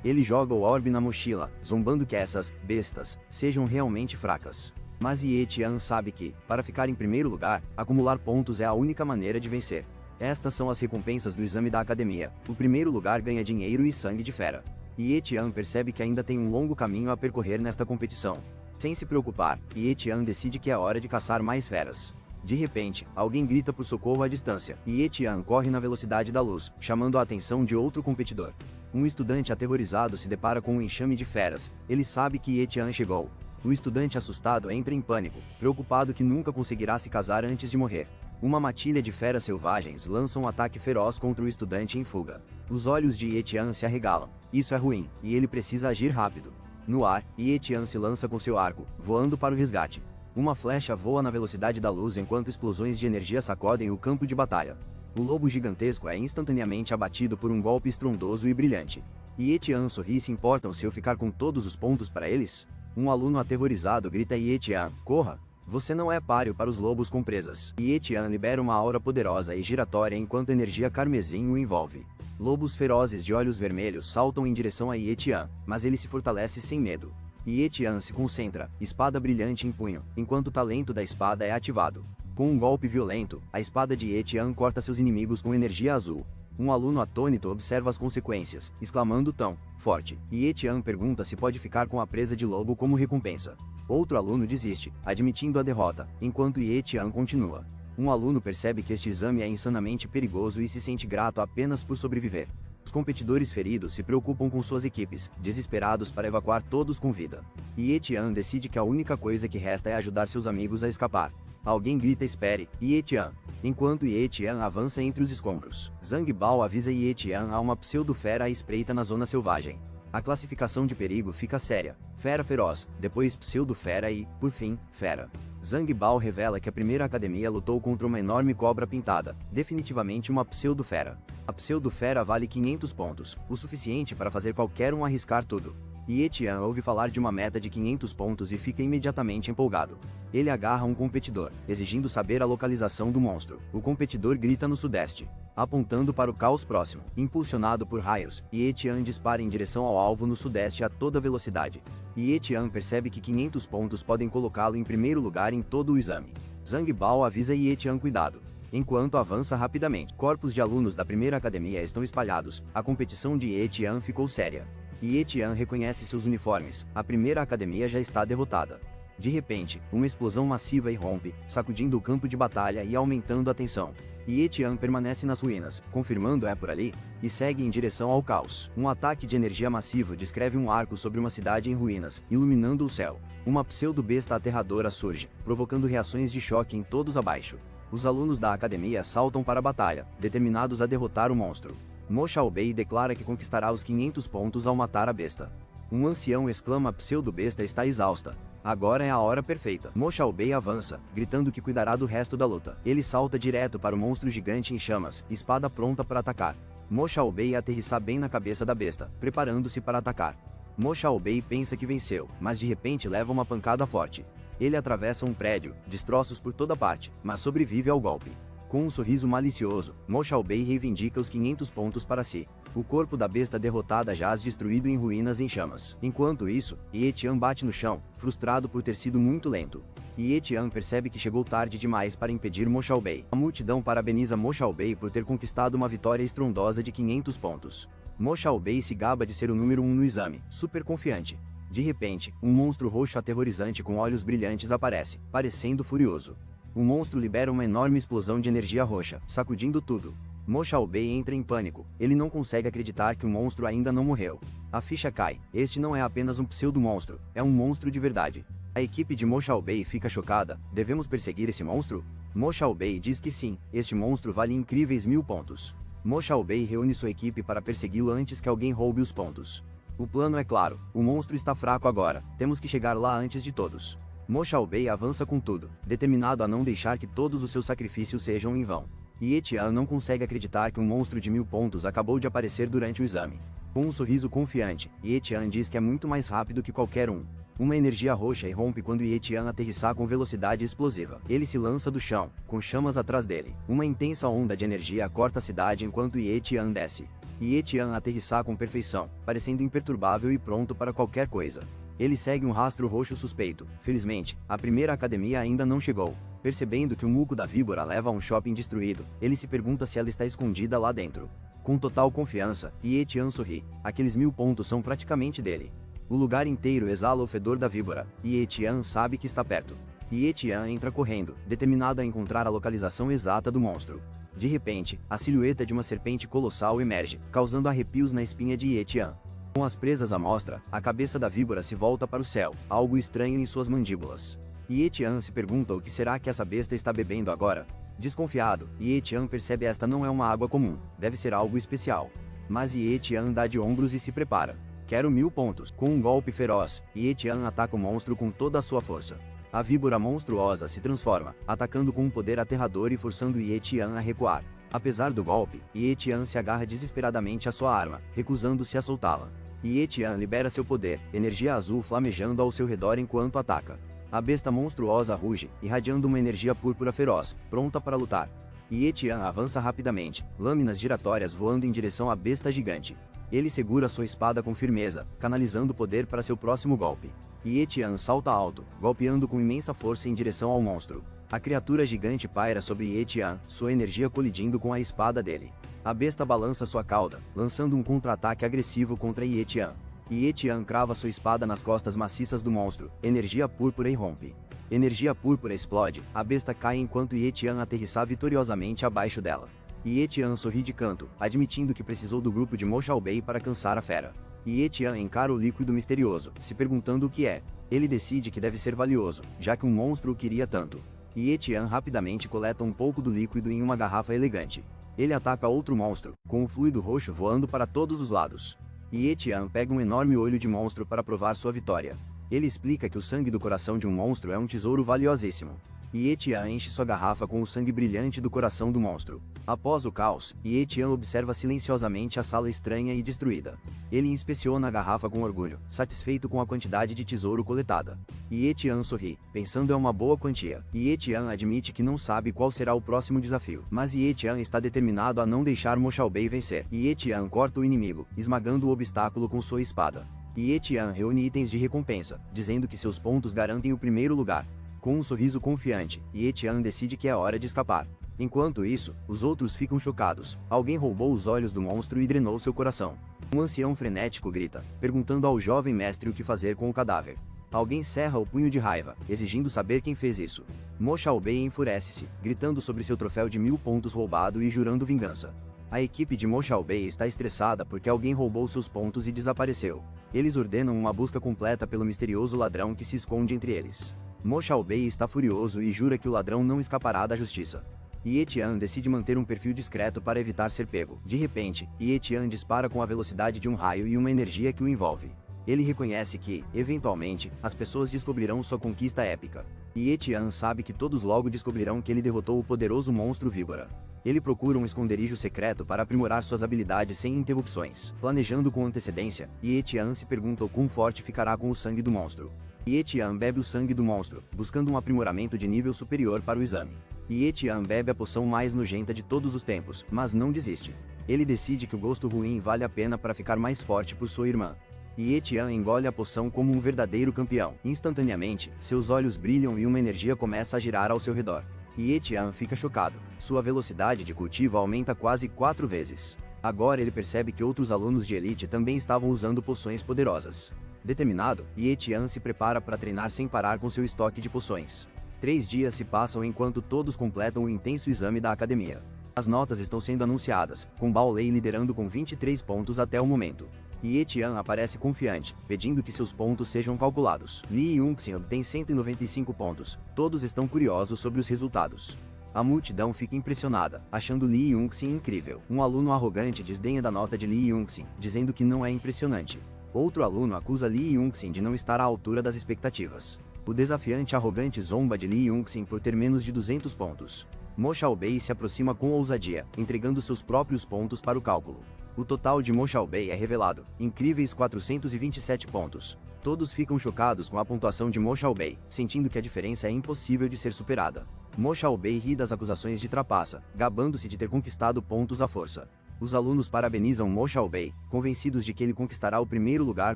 Speaker 1: Ele joga o orbe na mochila, zombando que essas bestas sejam realmente fracas. Mas Ye Tian sabe que, para ficar em primeiro lugar, acumular pontos é a única maneira de vencer. Estas são as recompensas do exame da academia. O primeiro lugar ganha dinheiro e sangue de fera. Ye Tian percebe que ainda tem um longo caminho a percorrer nesta competição. Sem se preocupar, Ye Tian decide que é hora de caçar mais feras. De repente, alguém grita por socorro à distância. Ye Tian corre na velocidade da luz, chamando a atenção de outro competidor. Um estudante aterrorizado se depara com um enxame de feras. Ele sabe que Ye Tian chegou. O estudante assustado entra em pânico, preocupado que nunca conseguirá se casar antes de morrer. Uma matilha de feras selvagens lança um ataque feroz contra o estudante em fuga. Os olhos de Ye Tian se arregalam. Isso é ruim, e ele precisa agir rápido. No ar, Ye Tian se lança com seu arco, voando para o resgate. Uma flecha voa na velocidade da luz enquanto explosões de energia sacodem o campo de batalha. O lobo gigantesco é instantaneamente abatido por um golpe estrondoso e brilhante. Ye Tian sorri e se importam se eu ficar com todos os pontos para eles? Um aluno aterrorizado grita a Ye Tian, corra! Você não é páreo para os lobos com presas. Ye Tian libera uma aura poderosa e giratória enquanto energia carmesim o envolve. Lobos ferozes de olhos vermelhos saltam em direção a Ye Tian, mas ele se fortalece sem medo. Ye Tian se concentra, espada brilhante em punho, enquanto o talento da espada é ativado. Com um golpe violento, a espada de Ye Tian corta seus inimigos com energia azul. Um aluno atônito observa as consequências, exclamando tão forte. Ye Tian pergunta se pode ficar com a presa de lobo como recompensa. Outro aluno desiste, admitindo a derrota, enquanto Ye Tian continua. Um aluno percebe que este exame é insanamente perigoso e se sente grato apenas por sobreviver. Os competidores feridos se preocupam com suas equipes, desesperados para evacuar todos com vida. Ye Tian decide que a única coisa que resta é ajudar seus amigos a escapar. Alguém grita espere, Ye Tian. Enquanto Ye Tian avança entre os escombros, Zhang Bao avisa Ye Tian a uma pseudo-fera à espreita na Zona Selvagem. A classificação de perigo fica séria. Fera feroz, depois pseudo-fera e, por fim, fera. Zhang Bao revela que a primeira academia lutou contra uma enorme cobra pintada, definitivamente uma pseudo-fera. A pseudo-fera vale 500 pontos, o suficiente para fazer qualquer um arriscar tudo. Ye Tian ouve falar de uma meta de 500 pontos e fica imediatamente empolgado. Ele agarra um competidor, exigindo saber a localização do monstro. O competidor grita no sudeste, apontando para o caos próximo. Impulsionado por raios, Ye Tian dispara em direção ao alvo no sudeste a toda velocidade. Ye Tian percebe que 500 pontos podem colocá-lo em primeiro lugar em todo o exame. Zhang Bao avisa Ye Tian cuidado. Enquanto avança rapidamente, corpos de alunos da primeira academia estão espalhados. A competição de Ye Tian ficou séria. Ye Tian reconhece seus uniformes. A primeira academia já está derrotada. De repente, uma explosão massiva irrompe, sacudindo o campo de batalha e aumentando a tensão. Ye Tian permanece nas ruínas, confirmando é por ali, e segue em direção ao caos. Um ataque de energia massivo descreve um arco sobre uma cidade em ruínas, iluminando o céu. Uma pseudo-besta aterradora surge, provocando reações de choque em todos abaixo. Os alunos da academia saltam para a batalha, determinados a derrotar o monstro. Mo Xiaobei declara que conquistará os 500 pontos ao matar a besta. Um ancião exclama: a pseudo-besta está exausta. Agora é a hora perfeita. Mo Xiaobei avança, gritando que cuidará do resto da luta. Ele salta direto para o monstro gigante em chamas, espada pronta para atacar. Mo Xiaobei aterrissa bem na cabeça da besta, preparando-se para atacar. Mo Xiaobei pensa que venceu, mas de repente leva uma pancada forte. Ele atravessa um prédio, destroços por toda parte, mas sobrevive ao golpe. Com um sorriso malicioso, Mo Xiaobei reivindica os 500 pontos para si. O corpo da besta derrotada jaz destruído em ruínas em chamas. Enquanto isso, Ye Tian bate no chão, frustrado por ter sido muito lento. Ye Tian percebe que chegou tarde demais para impedir Mo Xiaobei. A multidão parabeniza Mo Xiaobei por ter conquistado uma vitória estrondosa de 500 pontos. Mo Xiaobei se gaba de ser o número 1 no exame, super confiante. De repente, um monstro roxo aterrorizante com olhos brilhantes aparece, parecendo furioso. O monstro libera uma enorme explosão de energia roxa, sacudindo tudo. Mo Xiaobei entra em pânico. Ele não consegue acreditar que o monstro ainda não morreu. A ficha cai. Este não é apenas um pseudo-monstro, é um monstro de verdade. A equipe de Mo Xiaobei fica chocada. Devemos perseguir esse monstro? Mo Xiaobei diz que sim, este monstro vale incríveis 1000 pontos. Mo Xiaobei reúne sua equipe para persegui-lo antes que alguém roube os pontos. O plano é claro, o monstro está fraco agora, temos que chegar lá antes de todos. Mo Xiaobei avança com tudo, determinado a não deixar que todos os seus sacrifícios sejam em vão. Ye Tian não consegue acreditar que um monstro de 1000 pontos acabou de aparecer durante o exame. Com um sorriso confiante, Ye Tian diz que é muito mais rápido que qualquer um. Uma energia roxa irrompe quando Ye Tian aterrissar com velocidade explosiva. Ele se lança do chão, com chamas atrás dele. Uma intensa onda de energia corta a cidade enquanto Ye Tian desce. Ye Tian aterrissar com perfeição, parecendo imperturbável e pronto para qualquer coisa. Ele segue um rastro roxo suspeito. Felizmente, a primeira academia ainda não chegou. Percebendo que o muco da víbora leva a um shopping destruído, ele se pergunta se ela está escondida lá dentro. Com total confiança, Ye Tian sorri. Aqueles 1000 pontos são praticamente dele. O lugar inteiro exala o fedor da víbora. Ye Tian sabe que está perto. Ye Tian entra correndo, determinado a encontrar a localização exata do monstro. De repente, a silhueta de uma serpente colossal emerge, causando arrepios na espinha de Ye Tian. Com as presas à mostra, a cabeça da víbora se volta para o céu, algo estranho em suas mandíbulas. Ye Tian se pergunta o que será que essa besta está bebendo agora. Desconfiado, Ye Tian percebe esta não é uma água comum, deve ser algo especial. Mas Ye Tian dá de ombros e se prepara. Quero 1000 pontos. Com um golpe feroz, Ye Tian ataca o monstro com toda a sua força. A víbora monstruosa se transforma, atacando com um poder aterrador e forçando Ye Tian a recuar. Apesar do golpe, Ye Tian se agarra desesperadamente à sua arma, recusando-se a soltá-la. Ye Tian libera seu poder, energia azul flamejando ao seu redor enquanto ataca. A besta monstruosa ruge, irradiando uma energia púrpura feroz, pronta para lutar. Ye Tian avança rapidamente, lâminas giratórias voando em direção à besta gigante. Ele segura sua espada com firmeza, canalizando poder para seu próximo golpe. Ye Tian salta alto, golpeando com imensa força em direção ao monstro. A criatura gigante paira sobre Ye Tian, sua energia colidindo com a espada dele. A besta balança sua cauda, lançando um contra-ataque agressivo contra Ye Tian. Ye Tian crava sua espada nas costas maciças do monstro, energia púrpura irrompe. Energia púrpura explode, a besta cai enquanto Ye Tian aterrissa vitoriosamente abaixo dela. Ye Tian sorri de canto, admitindo que precisou do grupo de Mo Xiaobei para cansar a fera. Ye Tian encara o líquido misterioso, se perguntando o que é. Ele decide que deve ser valioso, já que um monstro o queria tanto. Ye Tian rapidamente coleta um pouco do líquido em uma garrafa elegante. Ele ataca outro monstro, com o fluido roxo voando para todos os lados. Ye Tian pega um enorme olho de monstro para provar sua vitória. Ele explica que o sangue do coração de um monstro é um tesouro valiosíssimo. Ye Tian enche sua garrafa com o sangue brilhante do coração do monstro. Após o caos, Ye Tian observa silenciosamente a sala estranha e destruída. Ele inspeciona a garrafa com orgulho, satisfeito com a quantidade de tesouro coletada. Ye Tian sorri, pensando é uma boa quantia. Ye Tian admite que não sabe qual será o próximo desafio, mas Ye Tian está determinado a não deixar Mo Xiaobei vencer. Ye Tian corta o inimigo, esmagando o obstáculo com sua espada. Ye Tian reúne itens de recompensa, dizendo que seus pontos garantem o primeiro lugar. Com um sorriso confiante, Ye Tian decide que é hora de escapar. Enquanto isso, os outros ficam chocados. Alguém roubou os olhos do monstro e drenou seu coração. Um ancião frenético grita, perguntando ao jovem mestre o que fazer com o cadáver. Alguém cerra o punho de raiva, exigindo saber quem fez isso. Mo Xiaobei enfurece-se, gritando sobre seu troféu de 1000 pontos roubado e jurando vingança. A equipe de Mo Xiaobei está estressada porque alguém roubou seus pontos e desapareceu. Eles ordenam uma busca completa pelo misterioso ladrão que se esconde entre eles. Mo Xiaobei está furioso e jura que o ladrão não escapará da justiça. Ye Tian decide manter um perfil discreto para evitar ser pego. De repente, Ye Tian dispara com a velocidade de um raio e uma energia que o envolve. Ele reconhece que, eventualmente, as pessoas descobrirão sua conquista épica. Ye Tian sabe que todos logo descobrirão que ele derrotou o poderoso monstro víbora. Ele procura um esconderijo secreto para aprimorar suas habilidades sem interrupções. Planejando com antecedência, Ye Tian se pergunta o quão forte ficará com o sangue do monstro. Ye Tian bebe o sangue do monstro, buscando um aprimoramento de nível superior para o exame. Ye Tian bebe a poção mais nojenta de todos os tempos, mas não desiste. Ele decide que o gosto ruim vale a pena para ficar mais forte por sua irmã. Ye Tian engole a poção como um verdadeiro campeão. Instantaneamente, seus olhos brilham e uma energia começa a girar ao seu redor. Ye Tian fica chocado. Sua velocidade de cultivo aumenta quase 4 vezes. Agora ele percebe que outros alunos de elite também estavam usando poções poderosas. Determinado, Ye Tian se prepara para treinar sem parar com seu estoque de poções. 3 dias se passam enquanto todos completam o intenso exame da academia. As notas estão sendo anunciadas, com Bao Lei liderando com 23 pontos até o momento. Ye Tian aparece confiante, pedindo que seus pontos sejam calculados. Li Yunxin obtém 195 pontos. Todos estão curiosos sobre os resultados. A multidão fica impressionada, achando Li Yunxin incrível. Um aluno arrogante desdenha da nota de Li Yunxin, dizendo que não é impressionante. Outro aluno acusa Li Yunxin de não estar à altura das expectativas. O desafiante arrogante zomba de Li Yunxin por ter menos de 200 pontos. Mo Xiaobei se aproxima com ousadia, entregando seus próprios pontos para o cálculo. O total de Mo Xiaobei é revelado, incríveis 427 pontos. Todos ficam chocados com a pontuação de Mo Xiaobei, sentindo que a diferença é impossível de ser superada. Mo Xiaobei ri das acusações de trapaça, gabando-se de ter conquistado pontos à força. Os alunos parabenizam Mo Xiaobei, convencidos de que ele conquistará o primeiro lugar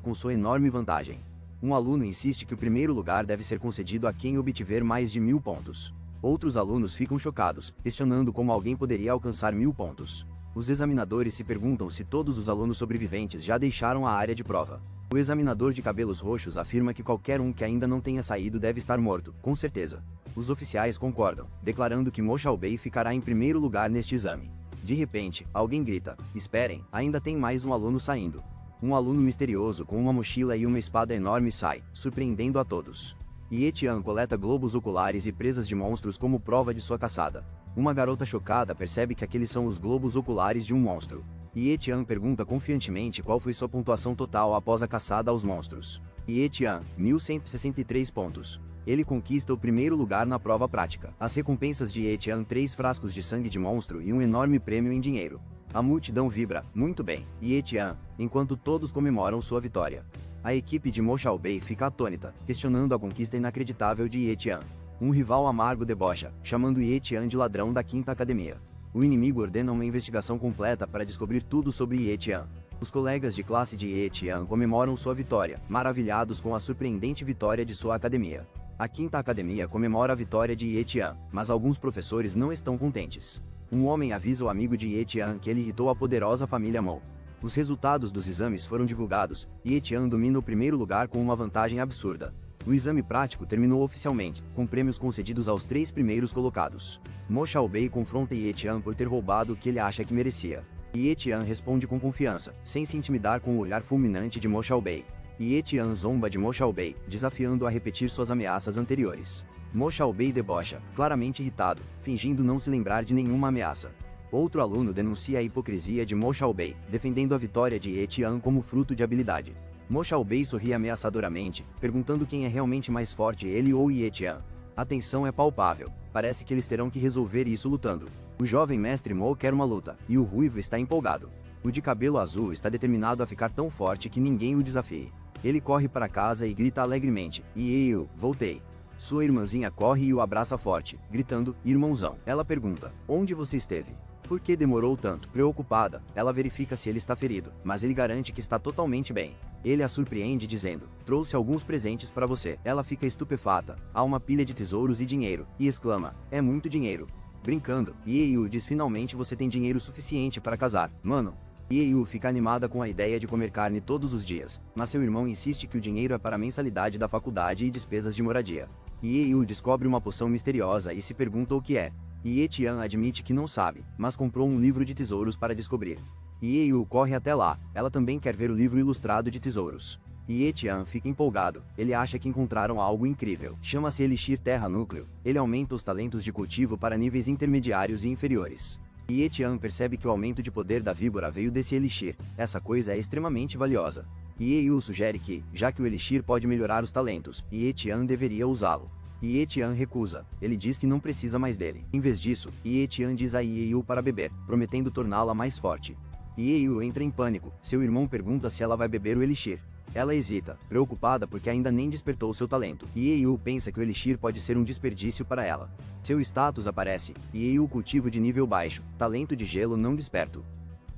Speaker 1: com sua enorme vantagem. Um aluno insiste que o primeiro lugar deve ser concedido a quem obtiver mais de 1000 pontos. Outros alunos ficam chocados, questionando como alguém poderia alcançar 1000 pontos. Os examinadores se perguntam se todos os alunos sobreviventes já deixaram a área de prova. O examinador de cabelos roxos afirma que qualquer um que ainda não tenha saído deve estar morto, com certeza. Os oficiais concordam, declarando que Mo Xiaobei ficará em primeiro lugar neste exame. De repente, alguém grita: "Esperem, ainda tem mais um aluno saindo." Um aluno misterioso com uma mochila e uma espada enorme sai, surpreendendo a todos. Ye Tian coleta globos oculares e presas de monstros como prova de sua caçada. Uma garota chocada percebe que aqueles são os globos oculares de um monstro. Ye Tian pergunta confiantemente qual foi sua pontuação total após a caçada aos monstros. Ye Tian, 1163 pontos. Ele conquista o primeiro lugar na prova prática. As recompensas de Ye Tian: 3 frascos de sangue de monstro e um enorme prêmio em dinheiro. A multidão vibra, muito bem, Ye Tian, enquanto todos comemoram sua vitória. A equipe de Mo Xiaobei fica atônita, questionando a conquista inacreditável de Ye Tian. Um rival amargo debocha, chamando Ye Tian de ladrão da Quinta Academia. O inimigo ordena uma investigação completa para descobrir tudo sobre Ye Tian. Os colegas de classe de Ye Tian comemoram sua vitória, maravilhados com a surpreendente vitória de sua academia. A Quinta Academia comemora a vitória de Ye Tian, mas alguns professores não estão contentes. Um homem avisa o amigo de Ye Tian que ele irritou a poderosa família Mo. Os resultados dos exames foram divulgados, e Ye Tian domina o primeiro lugar com uma vantagem absurda. O exame prático terminou oficialmente, com prêmios concedidos aos 3 primeiros colocados. Mo Xiaobei confronta Ye Tian por ter roubado o que ele acha que merecia. Ye Tian responde com confiança, sem se intimidar com o olhar fulminante de Mo Xiaobei. Ye Tian zomba de Mo Xiaobei, desafiando a repetir suas ameaças anteriores. Mo Xiaobei debocha, claramente irritado, fingindo não se lembrar de nenhuma ameaça. Outro aluno denuncia a hipocrisia de Mo Xiaobei, defendendo a vitória de Ye Tian como fruto de habilidade. Mo Xiaobei sorri ameaçadoramente, perguntando quem é realmente mais forte, ele ou Ye Tian. A tensão é palpável, parece que eles terão que resolver isso lutando. O jovem mestre Mo quer uma luta, e o ruivo está empolgado. O de cabelo azul está determinado a ficar tão forte que ninguém o desafie. Ele corre para casa e grita alegremente, e eu, voltei. Sua irmãzinha corre e o abraça forte, gritando, irmãozão. Ela pergunta, onde você esteve? Por que demorou tanto? Preocupada, ela verifica se ele está ferido, mas ele garante que está totalmente bem. Ele a surpreende dizendo, trouxe alguns presentes para você. Ela fica estupefata, há uma pilha de tesouros e dinheiro, e exclama, é muito dinheiro. Brincando, Yeiu diz finalmente você tem dinheiro suficiente para casar, mano. Yeiu fica animada com a ideia de comer carne todos os dias, mas seu irmão insiste que o dinheiro é para a mensalidade da faculdade e despesas de moradia. Yeiu descobre uma poção misteriosa e se pergunta o que é. Ye-Tian admite que não sabe, mas comprou um livro de tesouros para descobrir. Yeiu corre até lá, ela também quer ver o livro ilustrado de tesouros. Ye-Tian fica empolgado, ele acha que encontraram algo incrível. Chama-se Elixir Terra Núcleo, ele aumenta os talentos de cultivo para níveis intermediários e inferiores. Ye-Tian percebe que o aumento de poder da víbora veio desse elixir, essa coisa é extremamente valiosa. Yeiu sugere que, já que o elixir pode melhorar os talentos, Ye-Tian deveria usá-lo. Ye-Tian recusa, ele diz que não precisa mais dele. Em vez disso, Ye-Tian diz a Yeiu para beber, prometendo torná-la mais forte. Yeiu entra em pânico, seu irmão pergunta se ela vai beber o elixir. Ela hesita, preocupada porque ainda nem despertou seu talento. Yeiu pensa que o elixir pode ser um desperdício para ela. Seu status aparece, Yeiu cultivo de nível baixo, talento de gelo não desperto.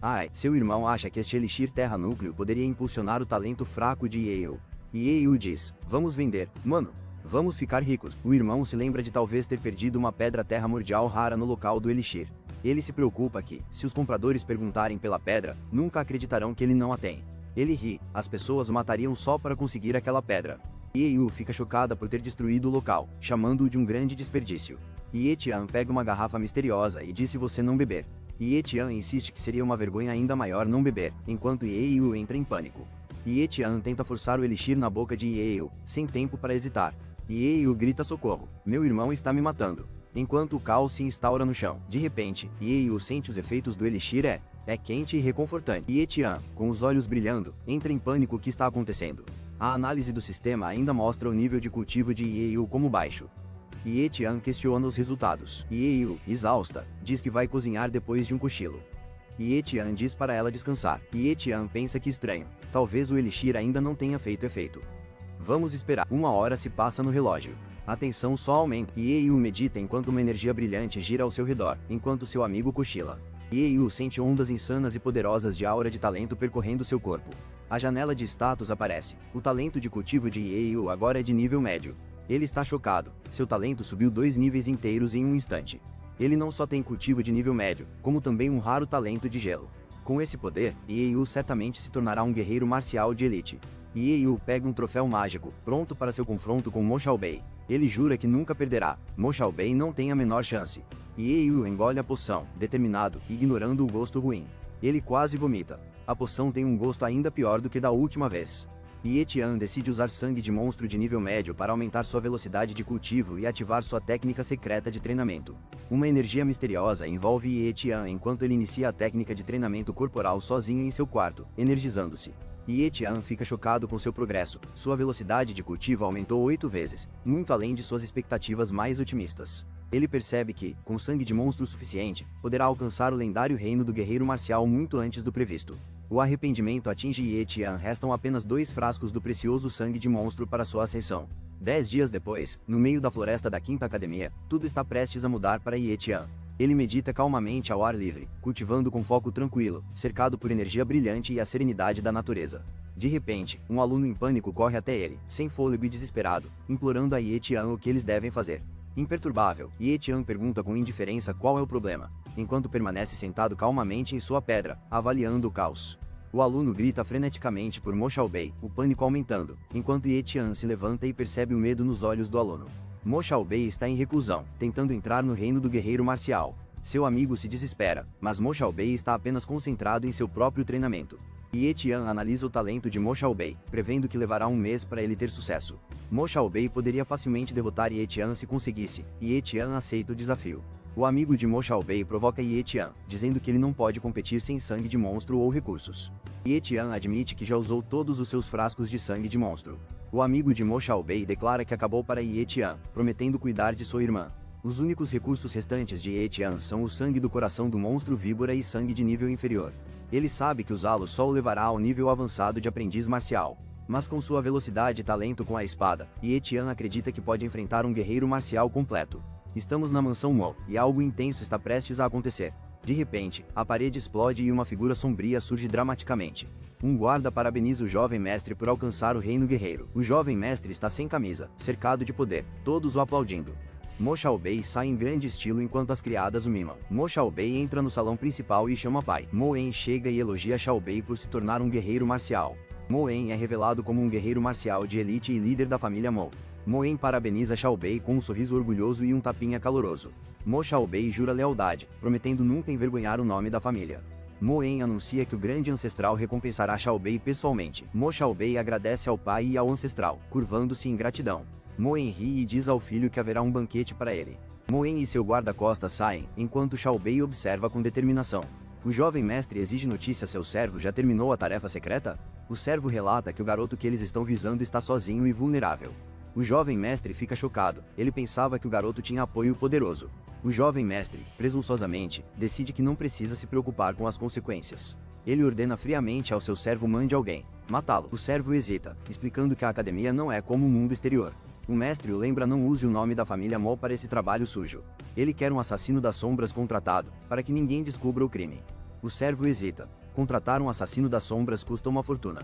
Speaker 1: Ai, seu irmão acha que este elixir Terra Núcleo poderia impulsionar o talento fraco de Yeiu. Yeiu diz, vamos vender, mano. Vamos ficar ricos. O irmão se lembra de talvez ter perdido uma pedra terra mordial rara no local do elixir. Ele se preocupa que, se os compradores perguntarem pela pedra, nunca acreditarão que ele não a tem. Ele ri, as pessoas o matariam só para conseguir aquela pedra. Yeiu fica chocada por ter destruído o local, chamando-o de um grande desperdício. Ye-Tian pega uma garrafa misteriosa e diz se você não beber. Ye-Tian insiste que seria uma vergonha ainda maior não beber, enquanto Yeiu entra em pânico. Ye-Tian tenta forçar o elixir na boca de Yeiu, sem tempo para hesitar. Yeiu grita socorro, meu irmão está me matando. Enquanto o caos se instaura no chão, de repente, Yeiu sente os efeitos do elixir é quente e reconfortante. Ye-Tian, com os olhos brilhando, entra em pânico o que está acontecendo. A análise do sistema ainda mostra o nível de cultivo de Yeiu como baixo. Ye-Tian questiona os resultados. Yeiu, exausta, diz que vai cozinhar depois de um cochilo. Ye-Tian diz para ela descansar. Ye-Tian pensa que estranho, talvez o elixir ainda não tenha feito efeito. Vamos esperar. 1 hora se passa no relógio. A tensão só aumenta. Yeiu medita enquanto uma energia brilhante gira ao seu redor, enquanto seu amigo cochila. Yeiu sente ondas insanas e poderosas de aura de talento percorrendo seu corpo. A janela de status aparece. O talento de cultivo de Yeiu agora é de nível médio. Ele está chocado. Seu talento subiu 2 níveis inteiros em um instante. Ele não só tem cultivo de nível médio, como também um raro talento de gelo. Com esse poder, Yeiu certamente se tornará um guerreiro marcial de elite. Yeiu pega um troféu mágico, pronto para seu confronto com Mo Xiaobei. Ele jura que nunca perderá. Mo Xiaobei não tem a menor chance. Yeiu engole a poção, determinado, ignorando o gosto ruim. Ele quase vomita. A poção tem um gosto ainda pior do que da última vez. Ye-Tian decide usar sangue de monstro de nível médio para aumentar sua velocidade de cultivo e ativar sua técnica secreta de treinamento. Uma energia misteriosa envolve Ye-Tian enquanto ele inicia a técnica de treinamento corporal sozinho em seu quarto, energizando-se. Ye-Tian fica chocado com seu progresso, sua velocidade de cultivo aumentou 8 vezes, muito além de suas expectativas mais otimistas. Ele percebe que, com sangue de monstro suficiente, poderá alcançar o lendário reino do guerreiro marcial muito antes do previsto. O arrependimento atinge Ye-Tian, restam apenas 2 frascos do precioso sangue de monstro para sua ascensão. 10 dias depois, no meio da floresta da Quinta Academia, tudo está prestes a mudar para Ye-Tian. Ele medita calmamente ao ar livre, cultivando com foco tranquilo, cercado por energia brilhante e a serenidade da natureza. De repente, um aluno em pânico corre até ele, sem fôlego e desesperado, implorando a Ye-Tian o que eles devem fazer. Imperturbável, Ye-Tian pergunta com indiferença qual é o problema, enquanto permanece sentado calmamente em sua pedra, avaliando o caos. O aluno grita freneticamente por Mo Xiaobei, o pânico aumentando, enquanto Ye-Tian se levanta e percebe o medo nos olhos do aluno. Mo Xiaobei está em reclusão, tentando entrar no reino do guerreiro marcial. Seu amigo se desespera, mas Mo Xiaobei está apenas concentrado em seu próprio treinamento. Ye-Tian analisa o talento de Mo Xiaobei, prevendo que levará 1 mês para ele ter sucesso. Mo Xiaobei poderia facilmente derrotar Ye-Tian se conseguisse, e Ye-Tian aceita o desafio. O amigo de Mo Xiaobei provoca Ye Tian, dizendo que ele não pode competir sem sangue de monstro ou recursos. Ye Tian admite que já usou todos os seus frascos de sangue de monstro. O amigo de Mo Xiaobei declara que acabou para Ye Tian, prometendo cuidar de sua irmã. Os únicos recursos restantes de Ye Tian são o sangue do coração do monstro víbora e sangue de nível inferior. Ele sabe que usá-los só o levará ao nível avançado de aprendiz marcial. Mas com sua velocidade e talento com a espada, Ye Tian acredita que pode enfrentar um guerreiro marcial completo. Estamos na mansão Mo, e algo intenso está prestes a acontecer. De repente, a parede explode e uma figura sombria surge dramaticamente. Um guarda parabeniza o jovem mestre por alcançar o reino guerreiro. O jovem mestre está sem camisa, cercado de poder, todos o aplaudindo. Mo Xiaobei sai em grande estilo enquanto as criadas o mimam. Mo Xiaobei entra no salão principal e chama pai. Mo En chega e elogia Xiaobei por se tornar um guerreiro marcial. Mo En é revelado como um guerreiro marcial de elite e líder da família Mo. Mo En parabeniza Xiaobei com um sorriso orgulhoso e um tapinha caloroso. Mo Xiaobei jura lealdade, prometendo nunca envergonhar o nome da família. Mo En anuncia que o grande ancestral recompensará Xiaobei pessoalmente. Mo Xiaobei agradece ao pai e ao ancestral, curvando-se em gratidão. Mo En ri e diz ao filho que haverá um banquete para ele. Mo En e seu guarda-costas saem, enquanto Xiaobei observa com determinação. O jovem mestre exige notícia: seu servo já terminou a tarefa secreta? O servo relata que o garoto que eles estão visando está sozinho e vulnerável. O jovem mestre fica chocado, ele pensava que o garoto tinha apoio poderoso. O jovem mestre, presunçosamente, decide que não precisa se preocupar com as consequências. Ele ordena friamente ao seu servo mande alguém matá-lo. O servo hesita, explicando que a academia não é como o mundo exterior. O mestre o lembra: não use o nome da família Mo para esse trabalho sujo. Ele quer um assassino das sombras contratado, para que ninguém descubra o crime. O servo hesita. Contratar um assassino das sombras custa uma fortuna.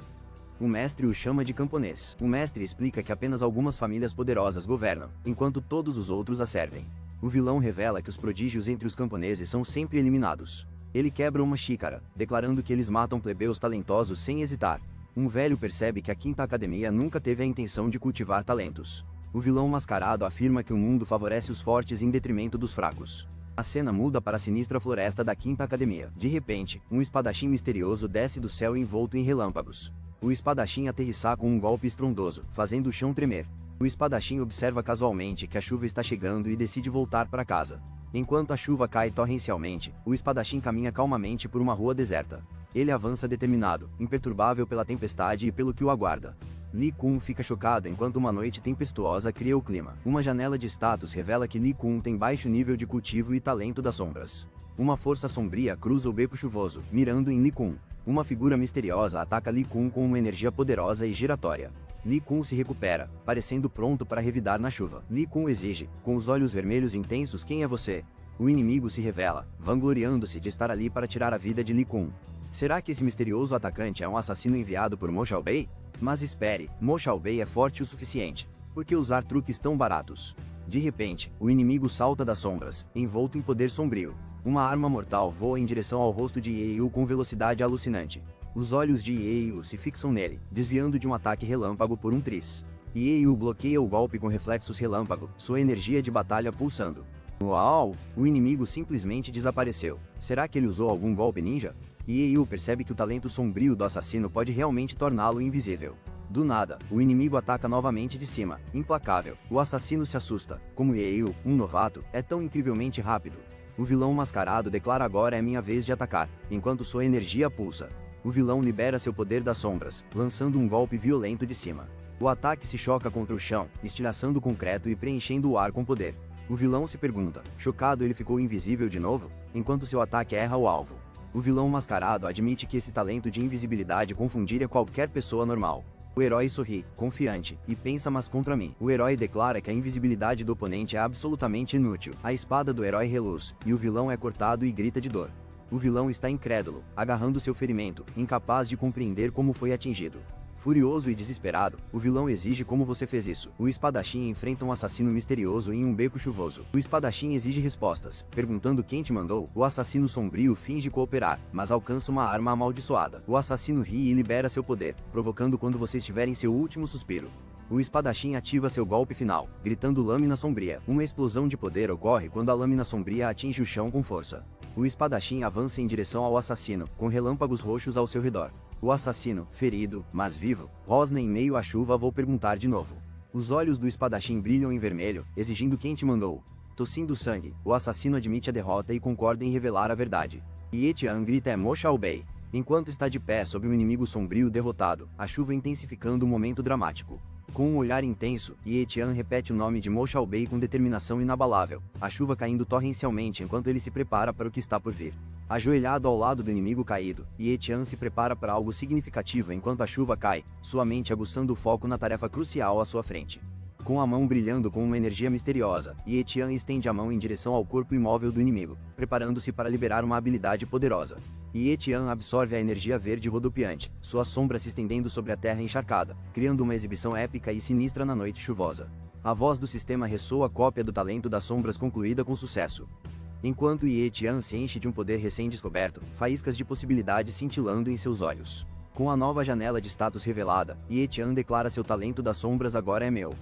Speaker 1: O mestre o chama de camponês. O mestre explica que apenas algumas famílias poderosas governam, enquanto todos os outros a servem. O vilão revela que os prodígios entre os camponeses são sempre eliminados. Ele quebra uma xícara, declarando que eles matam plebeus talentosos sem hesitar. Um velho percebe que a Quinta Academia nunca teve a intenção de cultivar talentos. O vilão mascarado afirma que o mundo favorece os fortes em detrimento dos fracos. A cena muda para a sinistra floresta da Quinta Academia. De repente, um espadachim misterioso desce do céu envolto em relâmpagos. O espadachim aterrissa com um golpe estrondoso, fazendo o chão tremer. O espadachim observa casualmente que a chuva está chegando e decide voltar para casa. Enquanto a chuva cai torrencialmente, o espadachim caminha calmamente por uma rua deserta. Ele avança determinado, imperturbável pela tempestade e pelo que o aguarda. Li Kun fica chocado enquanto uma noite tempestuosa cria o clima. Uma janela de status revela que Li Kun tem baixo nível de cultivo e talento das sombras. Uma força sombria cruza o beco chuvoso, mirando em Li Kun. Uma figura misteriosa ataca Li Kun com uma energia poderosa e giratória. Li Kun se recupera, parecendo pronto para revidar na chuva. Li Kun exige, com os olhos vermelhos intensos: quem é você? O inimigo se revela, vangloriando-se de estar ali para tirar a vida de Li Kun. Será que esse misterioso atacante é um assassino enviado por Mo Xiaobei? Mas espere, Mo Xiaobei é forte o suficiente. Por que usar truques tão baratos? De repente, o inimigo salta das sombras, envolto em poder sombrio. Uma arma mortal voa em direção ao rosto de Ye Yu com velocidade alucinante. Os olhos de Ye Yu se fixam nele, desviando de um ataque relâmpago por um tris. Ye Yu bloqueia o golpe com reflexos relâmpago, sua energia de batalha pulsando. Uau! O inimigo simplesmente desapareceu. Será que ele usou algum golpe ninja? Ye Yu percebe que o talento sombrio do assassino pode realmente torná-lo invisível. Do nada, o inimigo ataca novamente de cima, implacável. O assassino se assusta. Como Ye Yu, um novato, é tão incrivelmente rápido. O vilão mascarado declara: agora é minha vez de atacar, enquanto sua energia pulsa. O vilão libera seu poder das sombras, lançando um golpe violento de cima. O ataque se choca contra o chão, estilhaçando o concreto e preenchendo o ar com poder. O vilão se pergunta: chocado, ele ficou invisível de novo? Enquanto seu ataque erra o alvo. O vilão mascarado admite que esse talento de invisibilidade confundiria qualquer pessoa normal. O herói sorri, confiante, e pensa: mas contra mim. O herói declara que a invisibilidade do oponente é absolutamente inútil. A espada do herói reluz, e o vilão é cortado e grita de dor. O vilão está incrédulo, agarrando seu ferimento, incapaz de compreender como foi atingido. Furioso e desesperado, o vilão exige: como você fez isso? O espadachim enfrenta um assassino misterioso em um beco chuvoso. O espadachim exige respostas, perguntando quem te mandou. O assassino sombrio finge cooperar, mas alcança uma arma amaldiçoada. O assassino ri e libera seu poder, provocando quando você estiver em seu último suspiro. O espadachim ativa seu golpe final, gritando lâmina sombria. Uma explosão de poder ocorre quando a lâmina sombria atinge o chão com força. O espadachim avança em direção ao assassino, com relâmpagos roxos ao seu redor. O assassino, ferido, mas vivo, rosna em meio à chuva. Vou perguntar de novo. Os olhos do espadachim brilham em vermelho, exigindo: quem te mandou? Tossindo sangue, o assassino admite a derrota e concorda em revelar a verdade. Ye Tian grita é Mo Xiaobei. Enquanto está de pé sobre um inimigo sombrio derrotado, a chuva intensificando o momento dramático. Com um olhar intenso, Ye Tian repete o nome de Mo Xiaobei com determinação inabalável, a chuva caindo torrencialmente enquanto ele se prepara para o que está por vir. Ajoelhado ao lado do inimigo caído, Ye Tian se prepara para algo significativo enquanto a chuva cai, sua mente aguçando o foco na tarefa crucial à sua frente. Com a mão brilhando com uma energia misteriosa, Ye Tian estende a mão em direção ao corpo imóvel do inimigo, preparando-se para liberar uma habilidade poderosa. Ye Tian absorve a energia verde rodopiante, sua sombra se estendendo sobre a terra encharcada, criando uma exibição épica e sinistra na noite chuvosa. A voz do sistema ressoa cópia do talento das sombras concluída com sucesso. Enquanto Ye Tian se enche de um poder recém-descoberto, faíscas de possibilidades cintilando em seus olhos. Com a nova janela de status revelada, Ye Tian declara seu talento das sombras agora é meu.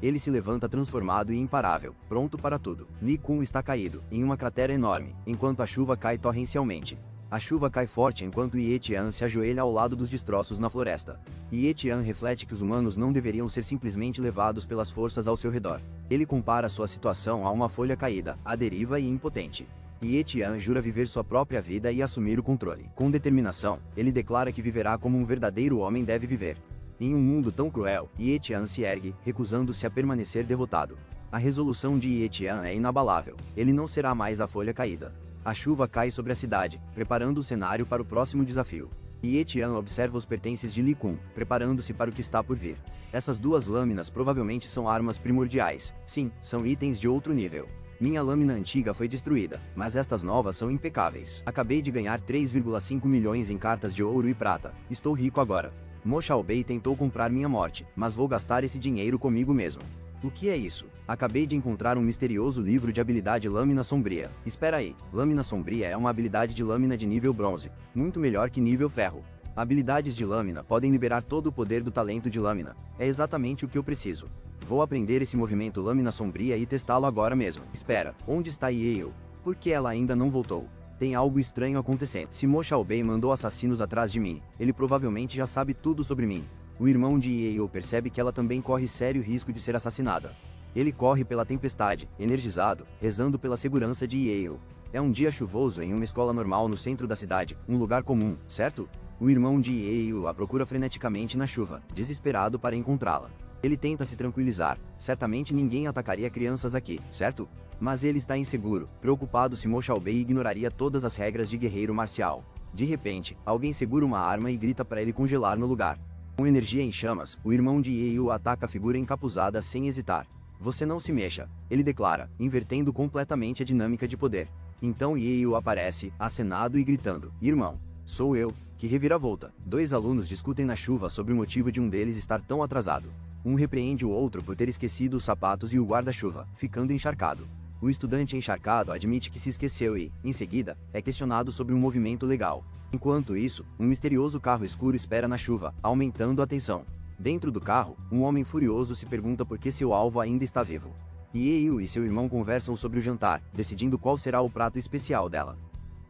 Speaker 1: Ele se levanta transformado e imparável, pronto para tudo. Li Kun está caído, em uma cratera enorme, enquanto a chuva cai torrencialmente. A chuva cai forte enquanto Ye Tian se ajoelha ao lado dos destroços na floresta. Ye Tian reflete que os humanos não deveriam ser simplesmente levados pelas forças ao seu redor. Ele compara sua situação a uma folha caída, à deriva e impotente. Ye Tian jura viver sua própria vida e assumir o controle. Com determinação, ele declara que viverá como um verdadeiro homem deve viver. Em um mundo tão cruel, Ye Tian se ergue, recusando-se a permanecer derrotado. A resolução de Ye Tian é inabalável, ele não será mais a folha caída. A chuva cai sobre a cidade, preparando o cenário para o próximo desafio. Ye Tian observa os pertences de Li Kun, preparando-se para o que está por vir. Essas duas lâminas provavelmente são armas primordiais, sim, são itens de outro nível. Minha lâmina antiga foi destruída, mas estas novas são impecáveis. Acabei de ganhar 3,5 milhões em cartas de ouro e prata, estou rico agora. Mo Xiaobei tentou comprar minha morte, mas vou gastar esse dinheiro comigo mesmo. O que é isso? Acabei de encontrar um misterioso livro de habilidade Lâmina Sombria. Espera aí, Lâmina Sombria é uma habilidade de lâmina de nível bronze, muito melhor que nível ferro. Habilidades de lâmina podem liberar todo o poder do talento de lâmina, é exatamente o que eu preciso. Vou aprender esse movimento Lâmina Sombria e testá-lo agora mesmo. Espera, onde está Yale? Por que ela ainda não voltou? Tem algo estranho acontecendo. Se Mo Xiaobei mandou assassinos atrás de mim, ele provavelmente já sabe tudo sobre mim. O irmão de Yale percebe que ela também corre sério risco de ser assassinada. Ele corre pela tempestade, energizado, rezando pela segurança de Yale. É um dia chuvoso em uma escola normal no centro da cidade, um lugar comum, certo? O irmão de Yale a procura freneticamente na chuva, desesperado para encontrá-la. Ele tenta se tranquilizar, certamente ninguém atacaria crianças aqui, certo? Mas ele está inseguro, preocupado se Mo Xiaobei ignoraria todas as regras de guerreiro marcial. De repente, alguém segura uma arma e grita para ele congelar no lugar. Com energia em chamas, o irmão de Yale ataca a figura encapuzada sem hesitar. Você não se mexa, ele declara, invertendo completamente a dinâmica de poder. Então Yale aparece, acenado e gritando, irmão, sou eu, que reviravolta. Dois alunos discutem na chuva sobre o motivo de um deles estar tão atrasado. Um repreende o outro por ter esquecido os sapatos e o guarda-chuva, ficando encharcado. O estudante encharcado admite que se esqueceu e, em seguida, é questionado sobre um movimento legal. Enquanto isso, um misterioso carro escuro espera na chuva, aumentando a tensão. Dentro do carro, um homem furioso se pergunta por que seu alvo ainda está vivo. Yale e seu irmão conversam sobre o jantar, decidindo qual será o prato especial dela.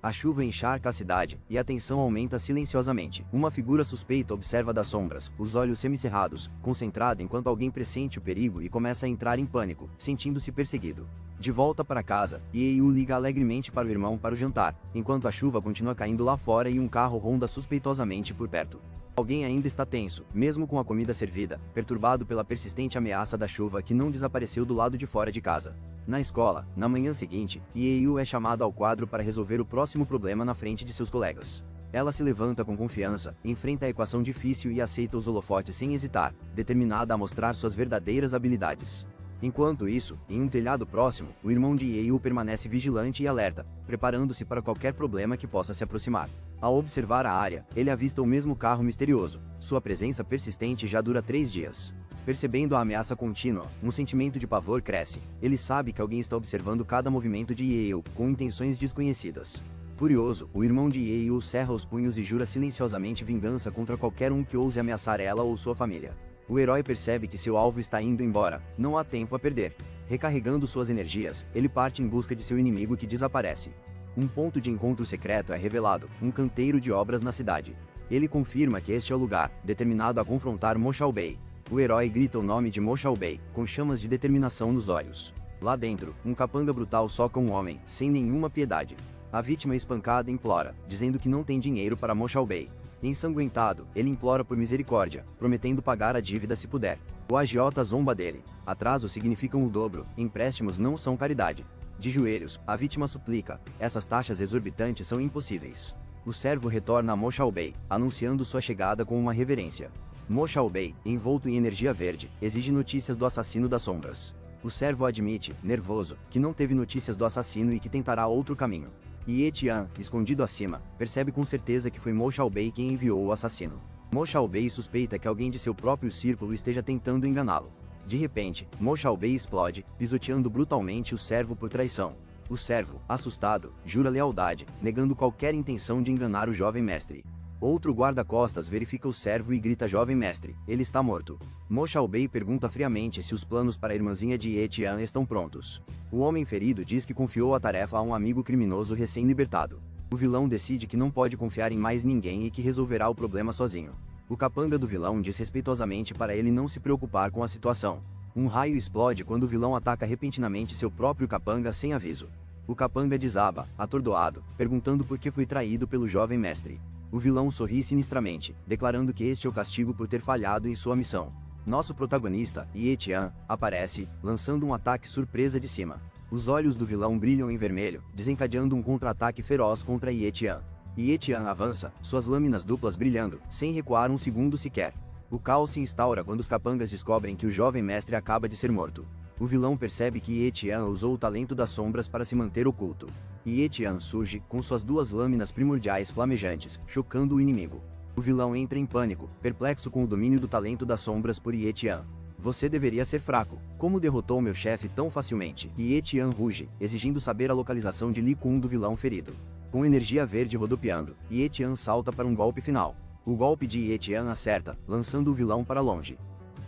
Speaker 1: A chuva encharca a cidade, e a tensão aumenta silenciosamente. Uma figura suspeita observa das sombras, os olhos semicerrados, concentrada enquanto alguém pressente o perigo e começa a entrar em pânico, sentindo-se perseguido. De volta para casa, Yale liga alegremente para o irmão para o jantar, enquanto a chuva continua caindo lá fora e um carro ronda suspeitosamente por perto. Alguém ainda está tenso, mesmo com a comida servida, perturbado pela persistente ameaça da chuva que não desapareceu do lado de fora de casa. Na escola, na manhã seguinte, Yale é chamado ao quadro para resolver o próximo problema na frente de seus colegas. Ela se levanta com confiança, enfrenta a equação difícil e aceita os holofotes sem hesitar, determinada a mostrar suas verdadeiras habilidades. Enquanto isso, em um telhado próximo, o irmão de Yale permanece vigilante e alerta, preparando-se para qualquer problema que possa se aproximar. Ao observar a área, ele avista o mesmo carro misterioso. Sua presença persistente já dura 3 dias. Percebendo a ameaça contínua, um sentimento de pavor cresce. Ele sabe que alguém está observando cada movimento de Yale, com intenções desconhecidas. Furioso, o irmão de Yale cerra os punhos e jura silenciosamente vingança contra qualquer um que ouse ameaçar ela ou sua família. O herói percebe que seu alvo está indo embora, não há tempo a perder. Recarregando suas energias, ele parte em busca de seu inimigo que desaparece. Um ponto de encontro secreto é revelado, um canteiro de obras na cidade. Ele confirma que este é o lugar, determinado a confrontar Mo Xiaobei. O herói grita o nome de Mo Xiaobei, com chamas de determinação nos olhos. Lá dentro, um capanga brutal soca um homem, sem nenhuma piedade. A vítima espancada implora, dizendo que não tem dinheiro para Mo Xiaobei. Ensanguentado, ele implora por misericórdia, prometendo pagar a dívida se puder. O agiota zomba dele. Atrasos significam o dobro, empréstimos não são caridade. De joelhos, a vítima suplica, essas taxas exorbitantes são impossíveis. O servo retorna a Mo Xiaobei, anunciando sua chegada com uma reverência. Mo Xiaobei, envolto em energia verde, exige notícias do assassino das sombras. O servo admite, nervoso, que não teve notícias do assassino e que tentará outro caminho. Ye Tian, escondido acima, percebe com certeza que foi Mo Xiaobei quem enviou o assassino. Mo Xiaobei suspeita que alguém de seu próprio círculo esteja tentando enganá-lo. De repente, Mo Xiaobei explode, pisoteando brutalmente o servo por traição. O servo, assustado, jura lealdade, negando qualquer intenção de enganar o jovem mestre. Outro guarda-costas verifica o servo e grita: jovem mestre, ele está morto. Mo Xiaobei pergunta friamente se os planos para a irmãzinha de Ye Tian estão prontos. O homem ferido diz que confiou a tarefa a um amigo criminoso recém-libertado. O vilão decide que não pode confiar em mais ninguém e que resolverá o problema sozinho. O capanga do vilão diz respeitosamente para ele não se preocupar com a situação. Um raio explode quando o vilão ataca repentinamente seu próprio capanga sem aviso. O capanga desaba, atordoado, perguntando por que foi traído pelo jovem mestre. O vilão sorri sinistramente, declarando que este é o castigo por ter falhado em sua missão. Nosso protagonista, Ye Tian, aparece, lançando um ataque surpresa de cima. Os olhos do vilão brilham em vermelho, desencadeando um contra-ataque feroz contra Ye Tian. Ye Tian avança, suas lâminas duplas brilhando, sem recuar um segundo sequer. O caos se instaura quando os capangas descobrem que o jovem mestre acaba de ser morto. O vilão percebe que Ye Tian usou o talento das sombras para se manter oculto. Ye Tian surge, com suas duas lâminas primordiais flamejantes, chocando o inimigo. O vilão entra em pânico, perplexo com o domínio do talento das sombras por Ye Tian. Você deveria ser fraco. Como derrotou meu chefe tão facilmente? Ye Tian ruge, exigindo saber a localização de Li Kun do vilão ferido. Com energia verde rodopiando, Ye Tian salta para um golpe final. O golpe de Ye Tian acerta, lançando o vilão para longe.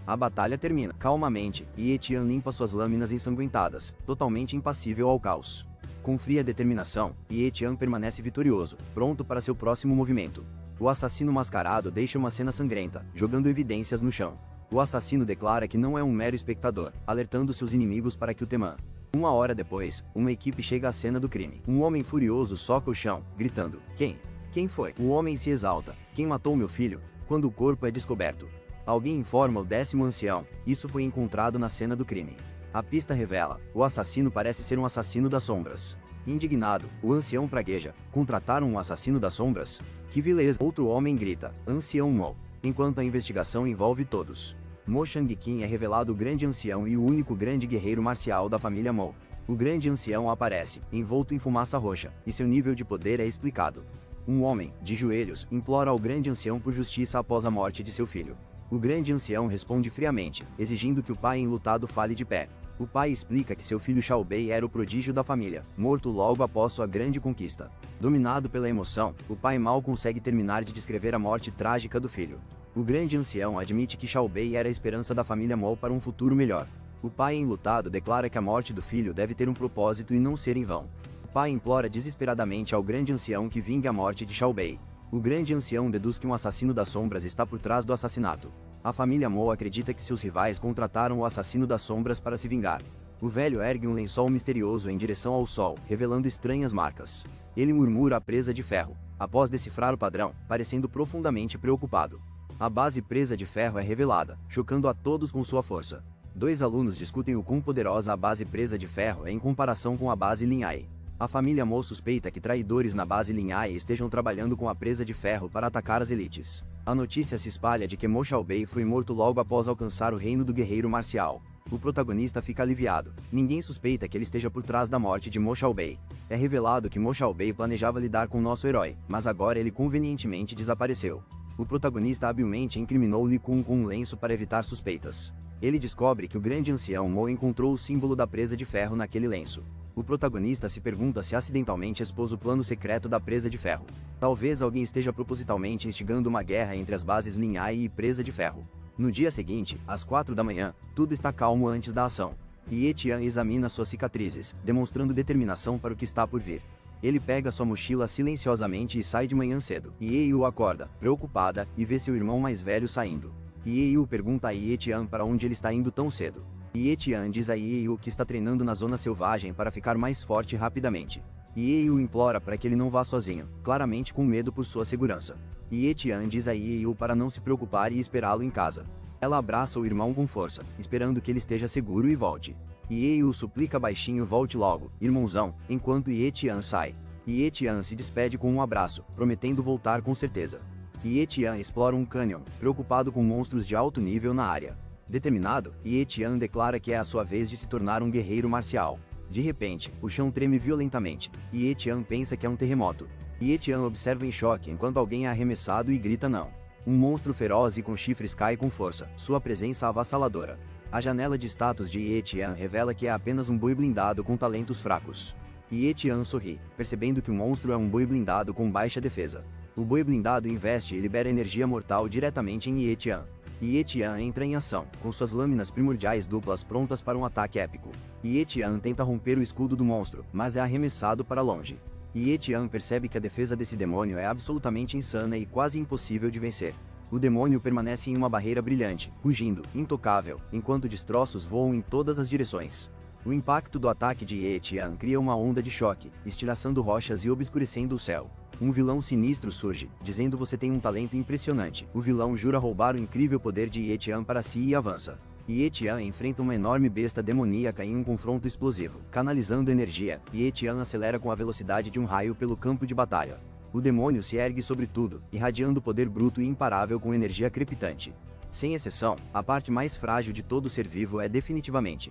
Speaker 1: A batalha termina. Calmamente, Ye Tian limpa suas lâminas ensanguentadas, totalmente impassível ao caos. Com fria determinação, Ye Tian permanece vitorioso, pronto para seu próximo movimento. O assassino mascarado deixa uma cena sangrenta, jogando evidências no chão. O assassino declara que não é um mero espectador, alertando seus inimigos para que o temam. Uma hora depois, uma equipe chega à cena do crime. Um homem furioso soca o chão, gritando: Quem? Quem foi? O homem se exalta: Quem matou meu filho? Quando o corpo é descoberto, alguém informa o 10º ancião: Isso foi encontrado na cena do crime. A pista revela: o assassino parece ser um assassino das sombras. Indignado, o ancião pragueja: Contrataram um assassino das sombras? Que vileza! Outro homem grita: Ancião Mo. Enquanto a investigação envolve todos. Mo Shangqin é revelado o grande ancião e o único grande guerreiro marcial da família Mo. O grande ancião aparece, envolto em fumaça roxa, e seu nível de poder é explicado. Um homem, de joelhos, implora ao grande ancião por justiça após a morte de seu filho. O grande ancião responde friamente, exigindo que o pai enlutado fale de pé. O pai explica que seu filho Xiaobei era o prodígio da família, morto logo após sua grande conquista. Dominado pela emoção, o pai mal consegue terminar de descrever a morte trágica do filho. O grande ancião admite que Xiaobei era a esperança da família Mo para um futuro melhor. O pai enlutado declara que a morte do filho deve ter um propósito e não ser em vão. O pai implora desesperadamente ao grande ancião que vingue a morte de Xiaobei. O grande ancião deduz que um assassino das sombras está por trás do assassinato. A família Mo acredita que seus rivais contrataram o assassino das sombras para se vingar. O velho ergue um lençol misterioso em direção ao sol, revelando estranhas marcas. Ele murmura a presa de ferro, após decifrar o padrão, parecendo profundamente preocupado. A base presa de ferro é revelada, chocando a todos com sua força. Dois alunos discutem o quão poderosa a base presa de ferro é em comparação com a base Linhai. A família Mo suspeita que traidores na base Linhai estejam trabalhando com a presa de ferro para atacar as elites. A notícia se espalha de que Mo Xiaobei foi morto logo após alcançar o reino do guerreiro marcial. O protagonista fica aliviado. Ninguém suspeita que ele esteja por trás da morte de Mo Xiaobei. É revelado que Mo Xiaobei planejava lidar com nosso herói, mas agora ele convenientemente desapareceu. O protagonista habilmente incriminou Li Kun com um lenço para evitar suspeitas. Ele descobre que o grande ancião Mo encontrou o símbolo da presa de ferro naquele lenço. O protagonista se pergunta se acidentalmente expôs o plano secreto da presa de ferro. Talvez alguém esteja propositalmente instigando uma guerra entre as bases Linhai e presa de ferro. No dia seguinte, às 4 da manhã, tudo está calmo antes da ação. Ye Tian examina suas cicatrizes, demonstrando determinação para o que está por vir. Ele pega sua mochila silenciosamente e sai de manhã cedo. Ye Yu acorda, preocupada, e vê seu irmão mais velho saindo. Ye Yu pergunta a Ye Tian para onde ele está indo tão cedo. Ye-Tian diz a Ye-Yu que está treinando na zona selvagem para ficar mais forte rapidamente. Ye-Yu implora para que ele não vá sozinho, claramente com medo por sua segurança. Ye-Tian diz a Ye-Yu para não se preocupar e esperá-lo em casa. Ela abraça o irmão com força, esperando que ele esteja seguro e volte. Ye-Yu suplica baixinho volte logo, irmãozão, enquanto Ye-Tian sai. Ye-Tian se despede com um abraço, prometendo voltar com certeza. Ye-Tian explora um cânion, preocupado com monstros de alto nível na área. Determinado, Ye-Tian declara que é a sua vez de se tornar um guerreiro marcial. De repente, o chão treme violentamente, e Ye-Tian pensa que é um terremoto. Ye-Tian observa em choque enquanto alguém é arremessado e grita não. Um monstro feroz e com chifres cai com força, sua presença avassaladora. A janela de status de Ye-Tian revela que é apenas um boi blindado com talentos fracos. Ye-Tian sorri, percebendo que o monstro é um boi blindado com baixa defesa. O boi blindado investe e libera energia mortal diretamente em Ye-Tian. Ye-Tian entra em ação, com suas lâminas primordiais duplas prontas para um ataque épico. Ye-Tian tenta romper o escudo do monstro, mas é arremessado para longe. Ye-Tian percebe que a defesa desse demônio é absolutamente insana e quase impossível de vencer. O demônio permanece em uma barreira brilhante, rugindo, intocável, enquanto destroços voam em todas as direções. O impacto do ataque de Ye-Tian cria uma onda de choque, estilhaçando rochas e obscurecendo o céu. Um vilão sinistro surge, dizendo você tem um talento impressionante. O vilão jura roubar o incrível poder de Ye-Tian para si e avança. Ye-Tian enfrenta uma enorme besta demoníaca em um confronto explosivo. Canalizando energia, Ye-Tian acelera com a velocidade de um raio pelo campo de batalha. O demônio se ergue sobre tudo, irradiando poder bruto e imparável com energia crepitante. Sem exceção, a parte mais frágil de todo ser vivo é definitivamente.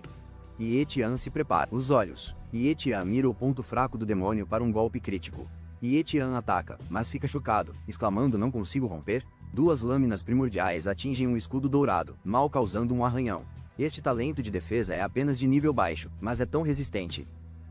Speaker 1: Ye-Tian se prepara. Os olhos. Ye-Tian mira o ponto fraco do demônio para um golpe crítico. Ye-Tian ataca, mas fica chocado, exclamando não consigo romper? Duas lâminas primordiais atingem um escudo dourado, mal causando um arranhão. Este talento de defesa é apenas de nível baixo, mas é tão resistente.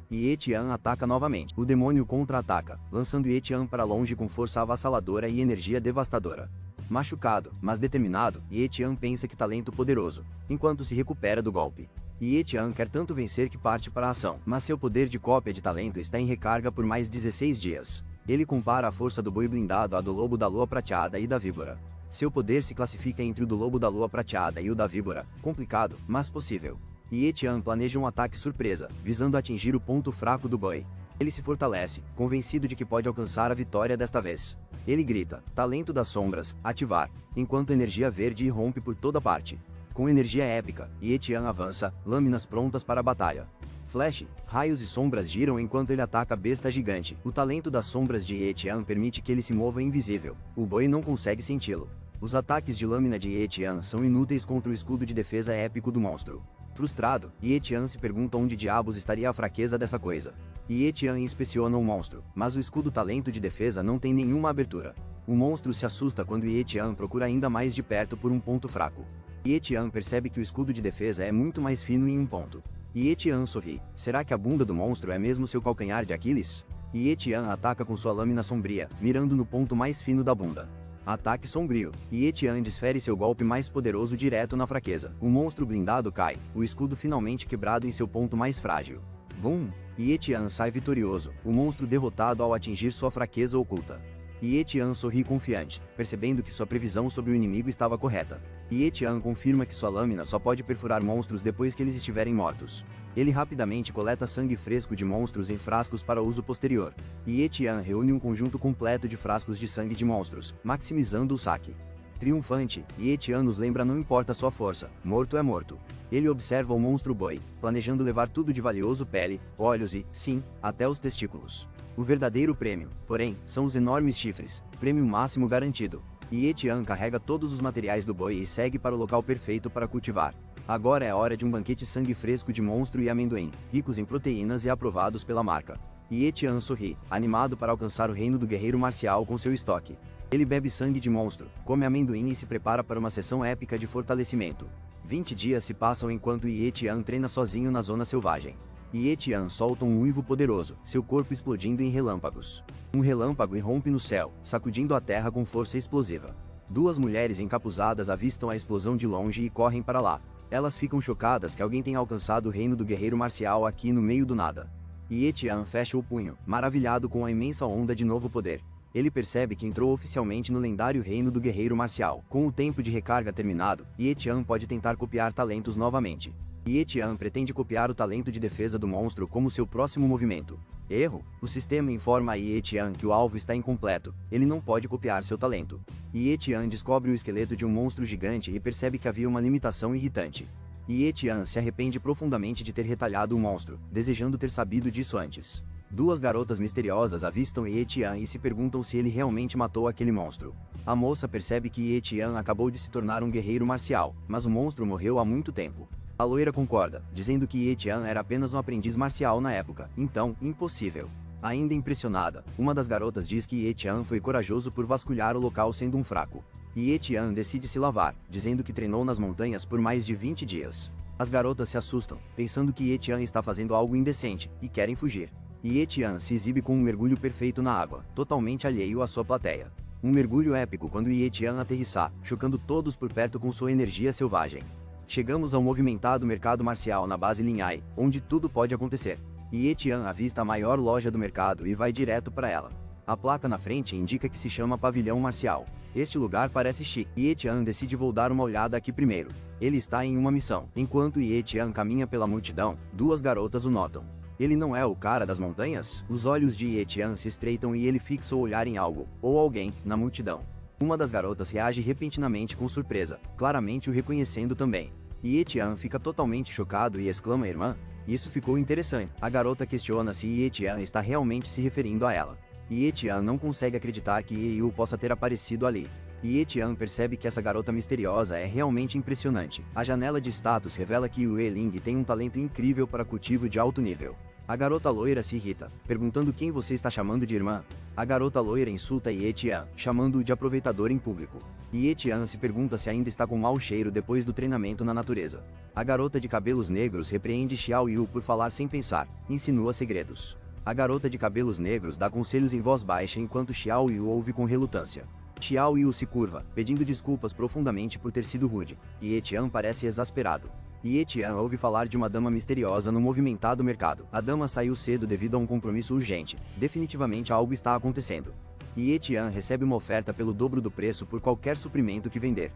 Speaker 1: Ye-Tian ataca novamente. O demônio contra-ataca, lançando Ye-Tian para longe com força avassaladora e energia devastadora. Machucado, mas determinado, Ye-Tian pensa que talento poderoso, enquanto se recupera do golpe. Ye-Tian quer tanto vencer que parte para a ação, mas seu poder de cópia de talento está em recarga por mais 16 dias. Ele compara a força do boi blindado à do lobo da lua prateada e da víbora. Seu poder se classifica entre o do lobo da lua prateada e o da víbora, complicado, mas possível. Ye-Tian planeja um ataque surpresa, visando atingir o ponto fraco do boi. Ele se fortalece, convencido de que pode alcançar a vitória desta vez. Ele grita, talento das sombras, ativar, enquanto energia verde irrompe por toda parte. Com energia épica, Ye-Tian avança, lâminas prontas para a batalha. Flash, raios e sombras giram enquanto ele ataca a besta gigante. O talento das sombras de Ye-Tian permite que ele se mova invisível. O boi não consegue senti-lo. Os ataques de lâmina de Ye-Tian são inúteis contra o escudo de defesa épico do monstro. Frustrado, Ye-Tian se pergunta onde diabos estaria a fraqueza dessa coisa. Ye-Tian inspeciona o monstro, mas o escudo talento de defesa não tem nenhuma abertura. O monstro se assusta quando Ye-Tian procura ainda mais de perto por um ponto fraco. Ye-Tian percebe que o escudo de defesa é muito mais fino em um ponto. Ye-Tian sorri. Será que a bunda do monstro é mesmo seu calcanhar de Aquiles? Ye-Tian ataca com sua lâmina sombria, mirando no ponto mais fino da bunda. Ataque sombrio. Ye-Tian desfere seu golpe mais poderoso direto na fraqueza. O monstro blindado cai, o escudo finalmente quebrado em seu ponto mais frágil. Boom! Ye-Tian sai vitorioso, o monstro derrotado ao atingir sua fraqueza oculta. Ye-Tian sorri confiante, percebendo que sua previsão sobre o inimigo estava correta. Ye-Tian confirma que sua lâmina só pode perfurar monstros depois que eles estiverem mortos. Ele rapidamente coleta sangue fresco de monstros em frascos para uso posterior. Ye-Tian reúne um conjunto completo de frascos de sangue de monstros, maximizando o saque. Triunfante, Ye-Tian nos lembra não importa sua força, morto é morto. Ele observa o monstro boi, planejando levar tudo de valioso pele, olhos e, sim, até os testículos. O verdadeiro prêmio, porém, são os enormes chifres, prêmio máximo garantido. Ye-Tian carrega todos os materiais do boi e segue para o local perfeito para cultivar. Agora é hora de um banquete sangue fresco de monstro e amendoim, ricos em proteínas e aprovados pela marca. Ye-Tian sorri, animado para alcançar o reino do guerreiro marcial com seu estoque. Ele bebe sangue de monstro, come amendoim e se prepara para uma sessão épica de fortalecimento. 20 dias se passam enquanto Ye-Tian treina sozinho na zona selvagem. Ye-Tian solta um uivo poderoso, seu corpo explodindo em relâmpagos. Um relâmpago irrompe no céu, sacudindo a terra com força explosiva. Duas mulheres encapuzadas avistam a explosão de longe e correm para lá. Elas ficam chocadas que alguém tenha alcançado o reino do guerreiro marcial aqui no meio do nada. Ye-Tian fecha o punho, maravilhado com a imensa onda de novo poder. Ele percebe que entrou oficialmente no lendário reino do guerreiro marcial. Com o tempo de recarga terminado, Ye-Tian pode tentar copiar talentos novamente. Ye Tian pretende copiar o talento de defesa do monstro como seu próximo movimento. Erro: o sistema informa a Ye Tian que o alvo está incompleto, ele não pode copiar seu talento. Ye Tian descobre o esqueleto de um monstro gigante e percebe que havia uma limitação irritante. Ye Tian se arrepende profundamente de ter retalhado o monstro, desejando ter sabido disso antes. Duas garotas misteriosas avistam Ye Tian e se perguntam se ele realmente matou aquele monstro. A moça percebe que Ye Tian acabou de se tornar um guerreiro marcial, mas o monstro morreu há muito tempo. A loira concorda, dizendo que Ye Tian era apenas um aprendiz marcial na época, então, impossível. Ainda impressionada, uma das garotas diz que Ye Tian foi corajoso por vasculhar o local sendo um fraco. Ye Tian decide se lavar, dizendo que treinou nas montanhas por mais de 20 dias. As garotas se assustam, pensando que Ye Tian está fazendo algo indecente, e querem fugir. Ye Tian se exibe com um mergulho perfeito na água, totalmente alheio à sua plateia. Um mergulho épico quando Ye Tian aterrissar, chocando todos por perto com sua energia selvagem. Chegamos ao movimentado mercado marcial na base Linhai, onde tudo pode acontecer. Ye Tian avista a maior loja do mercado e vai direto para ela. A placa na frente indica que se chama Pavilhão Marcial. Este lugar parece chique. Ye Tian decide vou dar uma olhada aqui primeiro. Ele está em uma missão. Enquanto Ye Tian caminha pela multidão, duas garotas o notam. Ele não é o cara das montanhas? Os olhos de Ye Tian se estreitam e ele fixa o olhar em algo, ou alguém, na multidão. Uma das garotas reage repentinamente com surpresa, claramente o reconhecendo também. Ye Tian fica totalmente chocado e exclama: irmã, isso ficou interessante. A garota questiona se Ye Tian está realmente se referindo a ela. Ye Tian não consegue acreditar que Ye Yu possa ter aparecido ali. Ye Tian percebe que essa garota misteriosa é realmente impressionante. A janela de status revela que Yue Ling tem um talento incrível para cultivo de alto nível. A garota loira se irrita, perguntando quem você está chamando de irmã. A garota loira insulta Ye Tian, chamando-o de aproveitador em público. Ye Tian se pergunta se ainda está com mau cheiro depois do treinamento na natureza. A garota de cabelos negros repreende Xiao Yu por falar sem pensar, insinua segredos. A garota de cabelos negros dá conselhos em voz baixa enquanto Xiao Yu ouve com relutância. Xiao Yu se curva, pedindo desculpas profundamente por ter sido rude. Ye Tian parece exasperado. Ye Tian ouve falar de uma dama misteriosa no movimentado mercado. A dama saiu cedo devido a um compromisso urgente. Definitivamente algo está acontecendo. Ye Tian recebe uma oferta pelo dobro do preço por qualquer suprimento que vender.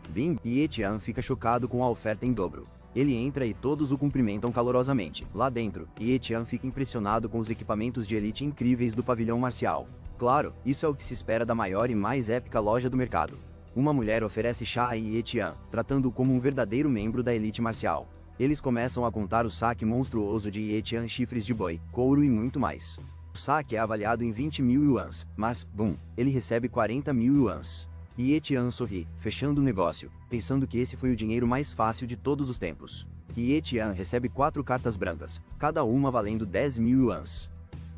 Speaker 1: Bim! Ye Tian fica chocado com a oferta em dobro. Ele entra e todos o cumprimentam calorosamente. Lá dentro, Ye Tian fica impressionado com os equipamentos de elite incríveis do pavilhão marcial. Claro, isso é o que se espera da maior e mais épica loja do mercado. Uma mulher oferece chá a Ye Tian, tratando-o como um verdadeiro membro da elite marcial. Eles começam a contar o saque monstruoso de Ye Tian, chifres de boi, couro e muito mais. O saque é avaliado em 20.000 yuans, mas, bum, ele recebe 40.000 yuans. Ye Tian sorri, fechando o negócio, pensando que esse foi o dinheiro mais fácil de todos os tempos. Ye Tian recebe 4 cartas brancas, cada uma valendo 10.000 yuans.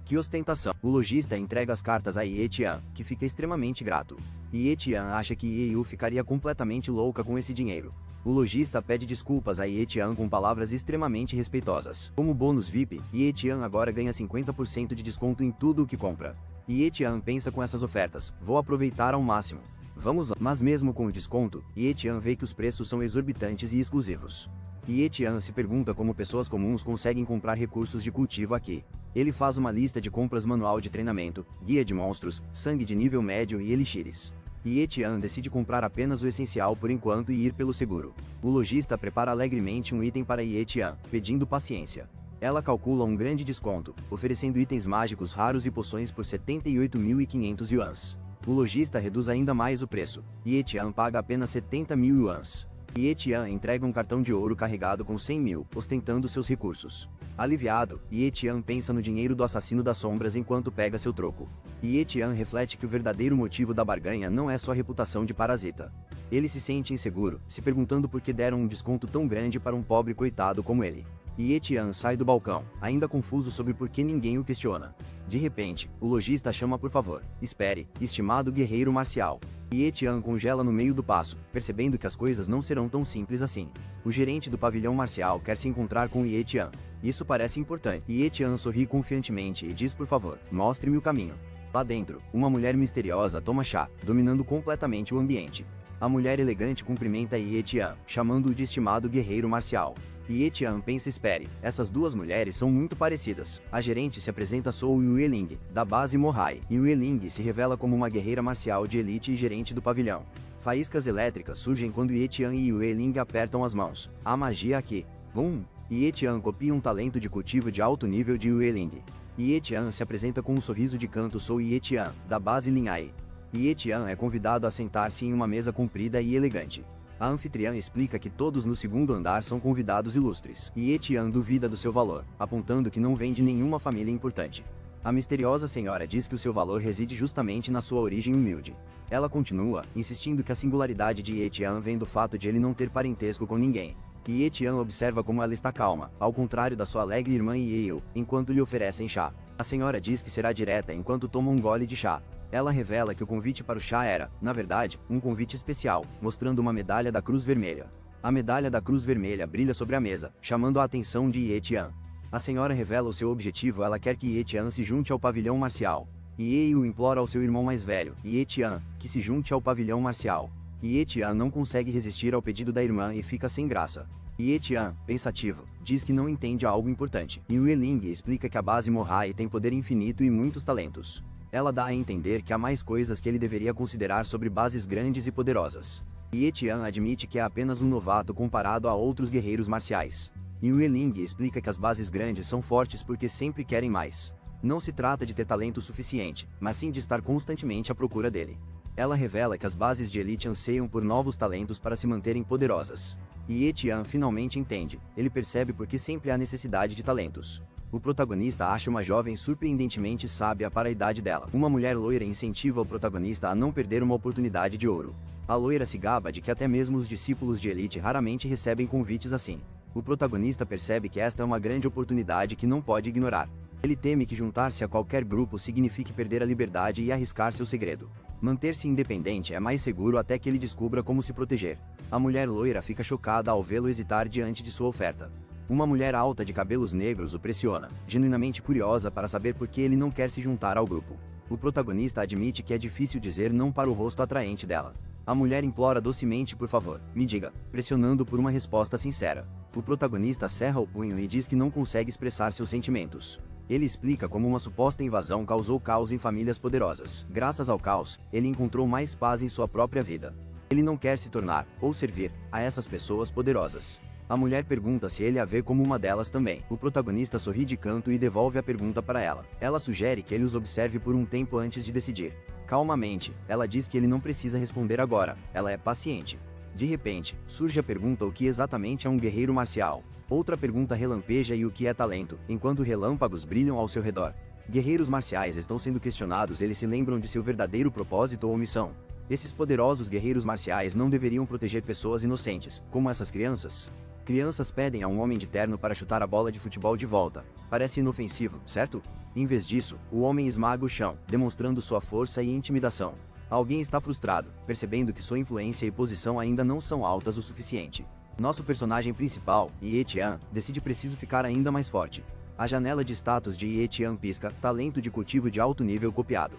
Speaker 1: Que ostentação! O lojista entrega as cartas a Ye Tian, que fica extremamente grato. Ye Tian acha que Ye Yu ficaria completamente louca com esse dinheiro. O lojista pede desculpas a Ye Tian com palavras extremamente respeitosas. Como bônus VIP, Ye Tian agora ganha 50% de desconto em tudo o que compra. Ye Tian pensa com essas ofertas: vou aproveitar ao máximo. Vamos lá. Mas mesmo com o desconto, Ye Tian vê que os preços são exorbitantes e exclusivos. Ye Tian se pergunta como pessoas comuns conseguem comprar recursos de cultivo aqui. Ele faz uma lista de compras: manual de treinamento, guia de monstros, sangue de nível médio e elixires. Ye Tian decide comprar apenas o essencial por enquanto e ir pelo seguro. O lojista prepara alegremente um item para Ye Tian, pedindo paciência. Ela calcula um grande desconto, oferecendo itens mágicos raros e poções por 78.500 yuans. O lojista reduz ainda mais o preço. Ye Tian paga apenas 70.000 yuans. Ye Tian entrega um cartão de ouro carregado com 100.000, ostentando seus recursos. Aliviado, Ye Tian pensa no dinheiro do assassino das sombras enquanto pega seu troco. Ye Tian reflete que o verdadeiro motivo da barganha não é sua reputação de parasita. Ele se sente inseguro, se perguntando por que deram um desconto tão grande para um pobre coitado como ele. Ye Tian sai do balcão, ainda confuso sobre por que ninguém o questiona. De repente, o lojista chama: por favor, espere, estimado guerreiro marcial. Ye Tian congela no meio do passo, percebendo que as coisas não serão tão simples assim. O gerente do pavilhão marcial quer se encontrar com Ye Tian. Isso parece importante. Ye Tian sorri confiantemente e diz: por favor, mostre-me o caminho. Lá dentro, uma mulher misteriosa toma chá, dominando completamente o ambiente. A mulher elegante cumprimenta Ye Tian, chamando-o de estimado guerreiro marcial. Ye Tian pensa: espere, essas duas mulheres são muito parecidas. A gerente se apresenta: sou Yue Ling, da base Mohai. Yue Ling se revela como uma guerreira marcial de elite e gerente do pavilhão. Faíscas elétricas surgem quando Ye Tian e Yue Ling apertam as mãos. Há magia aqui. Bum! Ye Tian copia um talento de cultivo de alto nível de Yue Ling. Ye Tian se apresenta com um sorriso de canto. Sou Ye Tian, da base Linhai. Ye Tian é convidado a sentar-se em uma mesa comprida e elegante. A anfitriã explica que todos no segundo andar são convidados ilustres. Ye Tian duvida do seu valor, apontando que não vem de nenhuma família importante. A misteriosa senhora diz que o seu valor reside justamente na sua origem humilde. Ela continua, insistindo que a singularidade de Ye Tian vem do fato de ele não ter parentesco com ninguém. Ye Tian observa como ela está calma, ao contrário da sua alegre irmã Ye, enquanto lhe oferecem chá. A senhora diz que será direta enquanto toma um gole de chá. Ela revela que o convite para o chá era, na verdade, um convite especial, mostrando uma medalha da Cruz Vermelha. A medalha da Cruz Vermelha brilha sobre a mesa, chamando a atenção de Ye Tian. A senhora revela o seu objetivo. Ela quer que Ye Tian se junte ao pavilhão marcial. Ye implora ao seu irmão mais velho, Ye Tian, que se junte ao pavilhão marcial. Ye Tian não consegue resistir ao pedido da irmã e fica sem graça. Ye Tian, pensativo, diz que não entende algo importante. Yue Ling explica que a base Mohai tem poder infinito e muitos talentos. Ela dá a entender que há mais coisas que ele deveria considerar sobre bases grandes e poderosas. Ye Tian admite que é apenas um novato comparado a outros guerreiros marciais. Yue Ling explica que as bases grandes são fortes porque sempre querem mais. Não se trata de ter talento suficiente, mas sim de estar constantemente à procura dele. Ela revela que as bases de elite anseiam por novos talentos para se manterem poderosas. Ye Tian finalmente entende, ele percebe porque sempre há necessidade de talentos. O protagonista acha uma jovem surpreendentemente sábia para a idade dela. Uma mulher loira incentiva o protagonista a não perder uma oportunidade de ouro. A loira se gaba de que até mesmo os discípulos de elite raramente recebem convites assim. O protagonista percebe que esta é uma grande oportunidade que não pode ignorar. Ele teme que juntar-se a qualquer grupo signifique perder a liberdade e arriscar seu segredo. Manter-se independente é mais seguro até que ele descubra como se proteger. A mulher loira fica chocada ao vê-lo hesitar diante de sua oferta. Uma mulher alta de cabelos negros o pressiona, genuinamente curiosa para saber por que ele não quer se juntar ao grupo. O protagonista admite que é difícil dizer não para o rosto atraente dela. A mulher implora docemente: por favor, me diga, pressionando por uma resposta sincera. O protagonista cerra o punho e diz que não consegue expressar seus sentimentos. Ele explica como uma suposta invasão causou caos em famílias poderosas. Graças ao caos, ele encontrou mais paz em sua própria vida. Ele não quer se tornar, ou servir, a essas pessoas poderosas. A mulher pergunta se ele a vê como uma delas também. O protagonista sorri de canto e devolve a pergunta para ela. Ela sugere que ele os observe por um tempo antes de decidir. Calmamente, ela diz que ele não precisa responder agora, ela é paciente. De repente, surge a pergunta: o que exatamente é um guerreiro marcial? Outra pergunta relampeja: e o que é talento? Enquanto relâmpagos brilham ao seu redor. Guerreiros marciais estão sendo questionados. Eles se lembram de seu verdadeiro propósito ou missão. Esses poderosos guerreiros marciais não deveriam proteger pessoas inocentes, como essas crianças? Crianças pedem a um homem de terno para chutar a bola de futebol de volta. Parece inofensivo, certo? Em vez disso, o homem esmaga o chão, demonstrando sua força e intimidação. Alguém está frustrado, percebendo que sua influência e posição ainda não são altas o suficiente. Nosso personagem principal, Ye Tian, decide preciso ficar ainda mais forte. A janela de status de Ye Tian pisca: talento de cultivo de alto nível copiado.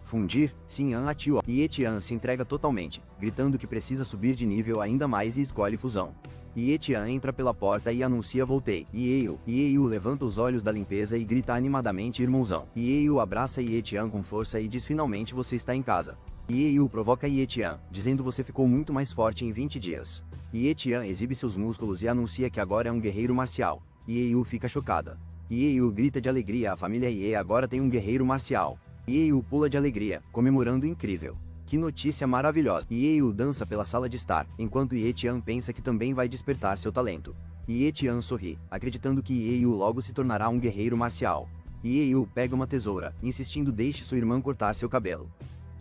Speaker 1: Fundir, Xin'an Atio. Ye Tian se entrega totalmente, gritando que precisa subir de nível ainda mais e escolhe fusão. Ye Tian entra pela porta e anuncia: voltei. Ye levanta os olhos da limpeza e grita animadamente: irmãozão. Ye abraça Ye Tian com força e diz: finalmente você está em casa. Ye provoca Ye Tian, dizendo: você ficou muito mais forte em 20 dias. Ye Tian exibe seus músculos e anuncia que agora é um guerreiro marcial. Ye fica chocada. Ye grita de alegria: a família Ye agora tem um guerreiro marcial. Ye pula de alegria, comemorando: incrível. Que notícia maravilhosa! Ye dança pela sala de estar, enquanto Ye Tian pensa que também vai despertar seu talento. Ye Tian sorri, acreditando que Ye logo se tornará um guerreiro marcial. Ye pega uma tesoura, insistindo: deixe sua irmã cortar seu cabelo.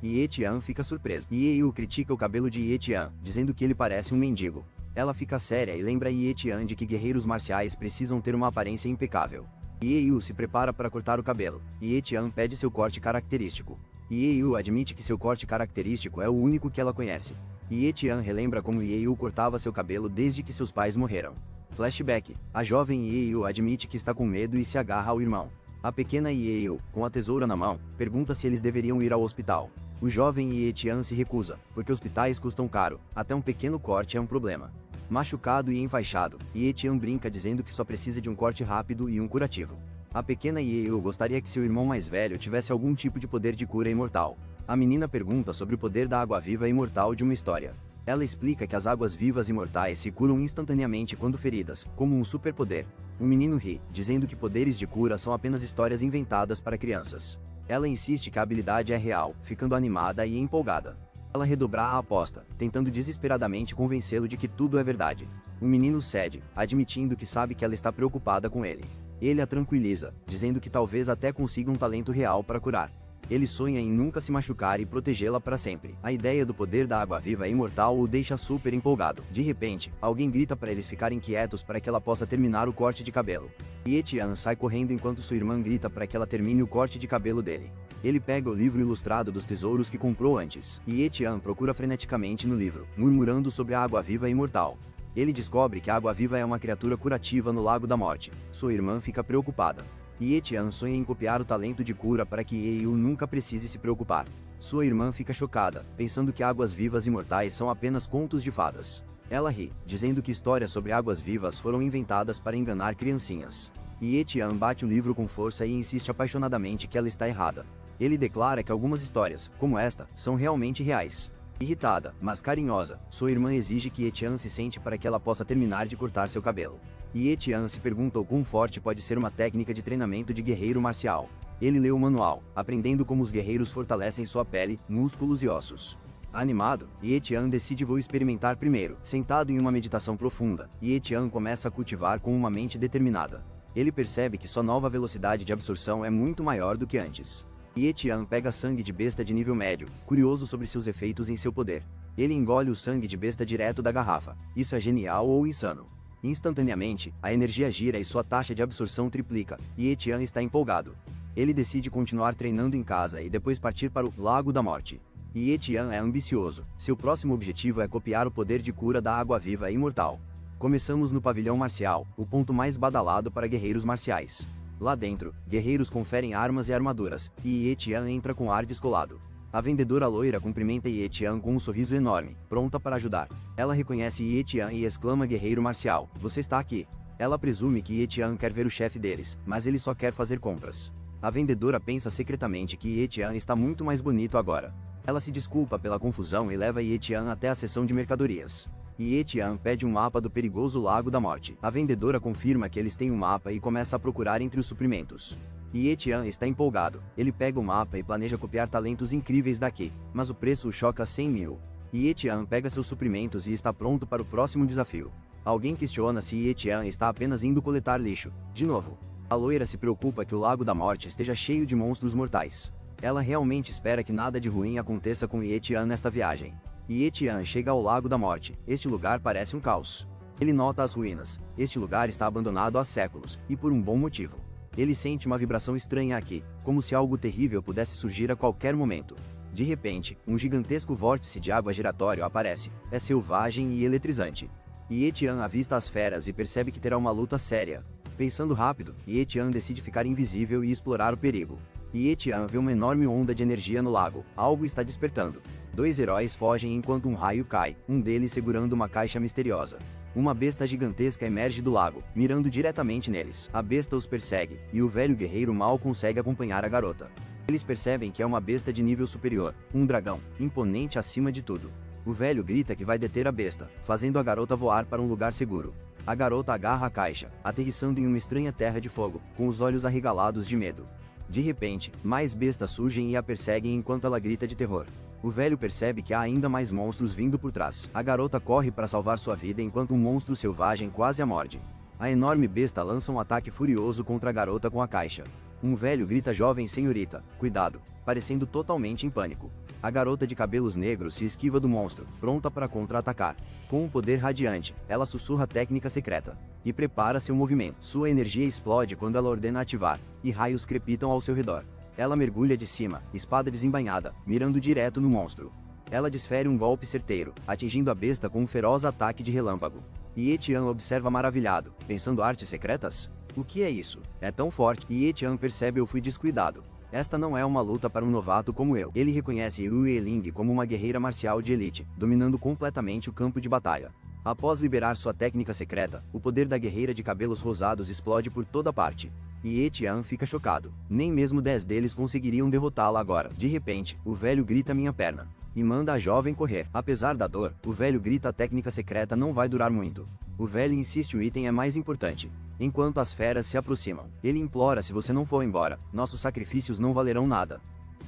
Speaker 1: Ye Tian fica surpresa. Ye critica o cabelo de Ye Tian, dizendo que ele parece um mendigo. Ela fica séria e lembra Ye Tian de que guerreiros marciais precisam ter uma aparência impecável. Ye se prepara para cortar o cabelo. Ye Tian pede seu corte característico. Ye admite que seu corte característico é o único que ela conhece. Ye Tian relembra como Ye cortava seu cabelo desde que seus pais morreram. Flashback: a jovem Ye admite que está com medo e se agarra ao irmão. A pequena Ye, com a tesoura na mão, pergunta se eles deveriam ir ao hospital. O jovem Ye Tian se recusa, porque hospitais custam caro, até um pequeno corte é um problema. Machucado e enfaixado, Ye Tian brinca dizendo que só precisa de um corte rápido e um curativo. A pequena Ye gostaria que seu irmão mais velho tivesse algum tipo de poder de cura imortal. A menina pergunta sobre o poder da água-viva imortal de uma história. Ela explica que as águas vivas imortais se curam instantaneamente quando feridas, como um superpoder. O menino ri, dizendo que poderes de cura são apenas histórias inventadas para crianças. Ela insiste que a habilidade é real, ficando animada e empolgada. Ela redobra a aposta, tentando desesperadamente convencê-lo de que tudo é verdade. O menino cede, admitindo que sabe que ela está preocupada com ele. Ele a tranquiliza, dizendo que talvez até consiga um talento real para curar. Ele sonha em nunca se machucar e protegê-la para sempre. A ideia do poder da água viva imortal o deixa super empolgado. De repente, alguém grita para eles ficarem quietos para que ela possa terminar o corte de cabelo. Ye Tian sai correndo enquanto sua irmã grita para que ela termine o corte de cabelo dele. Ele pega o livro ilustrado dos tesouros que comprou antes. Ye Tian procura freneticamente no livro, murmurando sobre a água viva imortal. Ele descobre que a água viva é uma criatura curativa no Lago da Morte. Sua irmã fica preocupada. Ye Tian sonha em copiar o talento de cura para que Ye Yu nunca precise se preocupar. Sua irmã fica chocada, pensando que águas vivas imortais são apenas contos de fadas. Ela ri, dizendo que histórias sobre águas vivas foram inventadas para enganar criancinhas. Ye Tian bate o livro com força e insiste apaixonadamente que ela está errada. Ele declara que algumas histórias, como esta, são realmente reais. Irritada, mas carinhosa, sua irmã exige que Ye Tian se sente para que ela possa terminar de cortar seu cabelo. Ye Tian se pergunta o quão forte pode ser uma técnica de treinamento de guerreiro marcial. Ele lê o manual, aprendendo como os guerreiros fortalecem sua pele, músculos e ossos. Animado, Ye Tian decide vou experimentar primeiro. Sentado em uma meditação profunda, Ye Tian começa a cultivar com uma mente determinada. Ele percebe que sua nova velocidade de absorção é muito maior do que antes. Ye Tian pega sangue de besta de nível médio, curioso sobre seus efeitos em seu poder. Ele engole o sangue de besta direto da garrafa. Isso é genial ou insano? Instantaneamente, a energia gira e sua taxa de absorção triplica. Ye Tian está empolgado. Ele decide continuar treinando em casa e depois partir para o Lago da Morte. Ye Tian é ambicioso. Seu próximo objetivo é copiar o poder de cura da água viva imortal. Começamos no pavilhão marcial, o ponto mais badalado para guerreiros marciais. Lá dentro, guerreiros conferem armas e armaduras, e Ye Tian entra com ar descolado. A vendedora loira cumprimenta Ye Tian com um sorriso enorme, pronta para ajudar. Ela reconhece Ye Tian e exclama: guerreiro marcial, você está aqui. Ela presume que Ye Tian quer ver o chefe deles, mas ele só quer fazer compras. A vendedora pensa secretamente que Ye Tian está muito mais bonito agora. Ela se desculpa pela confusão e leva Ye Tian até a seção de mercadorias. Ye Tian pede um mapa do perigoso Lago da Morte. A vendedora confirma que eles têm um mapa e começa a procurar entre os suprimentos. Ye Tian está empolgado. Ele pega o mapa e planeja copiar talentos incríveis daqui, mas o preço o choca 100 mil. Ye Tian pega seus suprimentos e está pronto para o próximo desafio. Alguém questiona se Ye Tian está apenas indo coletar lixo. De novo. A loira se preocupa que o Lago da Morte esteja cheio de monstros mortais. Ela realmente espera que nada de ruim aconteça com Ye Tian nesta viagem. Ye Tian chega ao Lago da Morte. Este lugar parece um caos. Ele nota as ruínas. Este lugar está abandonado há séculos, e por um bom motivo. Ele sente uma vibração estranha aqui, como se algo terrível pudesse surgir a qualquer momento. De repente, um gigantesco vórtice de água giratório aparece. É selvagem e eletrizante. Ye Tian avista as feras e percebe que terá uma luta séria. Pensando rápido, Ye Tian decide ficar invisível e explorar o perigo. Ye Tian vê uma enorme onda de energia no lago. Algo está despertando. Dois heróis fogem enquanto um raio cai, um deles segurando uma caixa misteriosa. Uma besta gigantesca emerge do lago, mirando diretamente neles. A besta os persegue, e o velho guerreiro mal consegue acompanhar a garota. Eles percebem que é uma besta de nível superior, um dragão, imponente acima de tudo. O velho grita que vai deter a besta, fazendo a garota voar para um lugar seguro. A garota agarra a caixa, aterrissando em uma estranha terra de fogo, com os olhos arregalados de medo. De repente, mais bestas surgem e a perseguem enquanto ela grita de terror. O velho percebe que há ainda mais monstros vindo por trás. A garota corre para salvar sua vida enquanto um monstro selvagem quase a morde. A enorme besta lança um ataque furioso contra a garota com a caixa. Um velho grita: jovem senhorita, cuidado, parecendo totalmente em pânico. A garota de cabelos negros se esquiva do monstro, pronta para contra-atacar. Com um poder radiante, ela sussurra a técnica secreta e prepara seu movimento. Sua energia explode quando ela ordena ativar, e raios crepitam ao seu redor. Ela mergulha de cima, espada desembainhada, mirando direto no monstro. Ela desfere um golpe certeiro, atingindo a besta com um feroz ataque de relâmpago. Ye Tian observa maravilhado, pensando: artes secretas? O que é isso? É tão forte. Ye Tian percebe: eu fui descuidado. Esta não é uma luta para um novato como eu. Ele reconhece Yu Yeling como uma guerreira marcial de elite, dominando completamente o campo de batalha. Após liberar sua técnica secreta, o poder da guerreira de cabelos rosados explode por toda parte. Ye Tian fica chocado. Nem mesmo 10 deles conseguiriam derrotá-la agora. De repente, o velho grita: minha perna. e manda a jovem correr. Apesar da dor, o velho grita: a técnica secreta não vai durar muito. O velho insiste: o item é mais importante. Enquanto as feras se aproximam, ele implora: se você não for embora, nossos sacrifícios não valerão nada.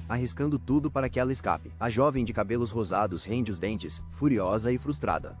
Speaker 1: Arriscando tudo para que ela escape, a jovem de cabelos rosados rende os dentes, furiosa e frustrada.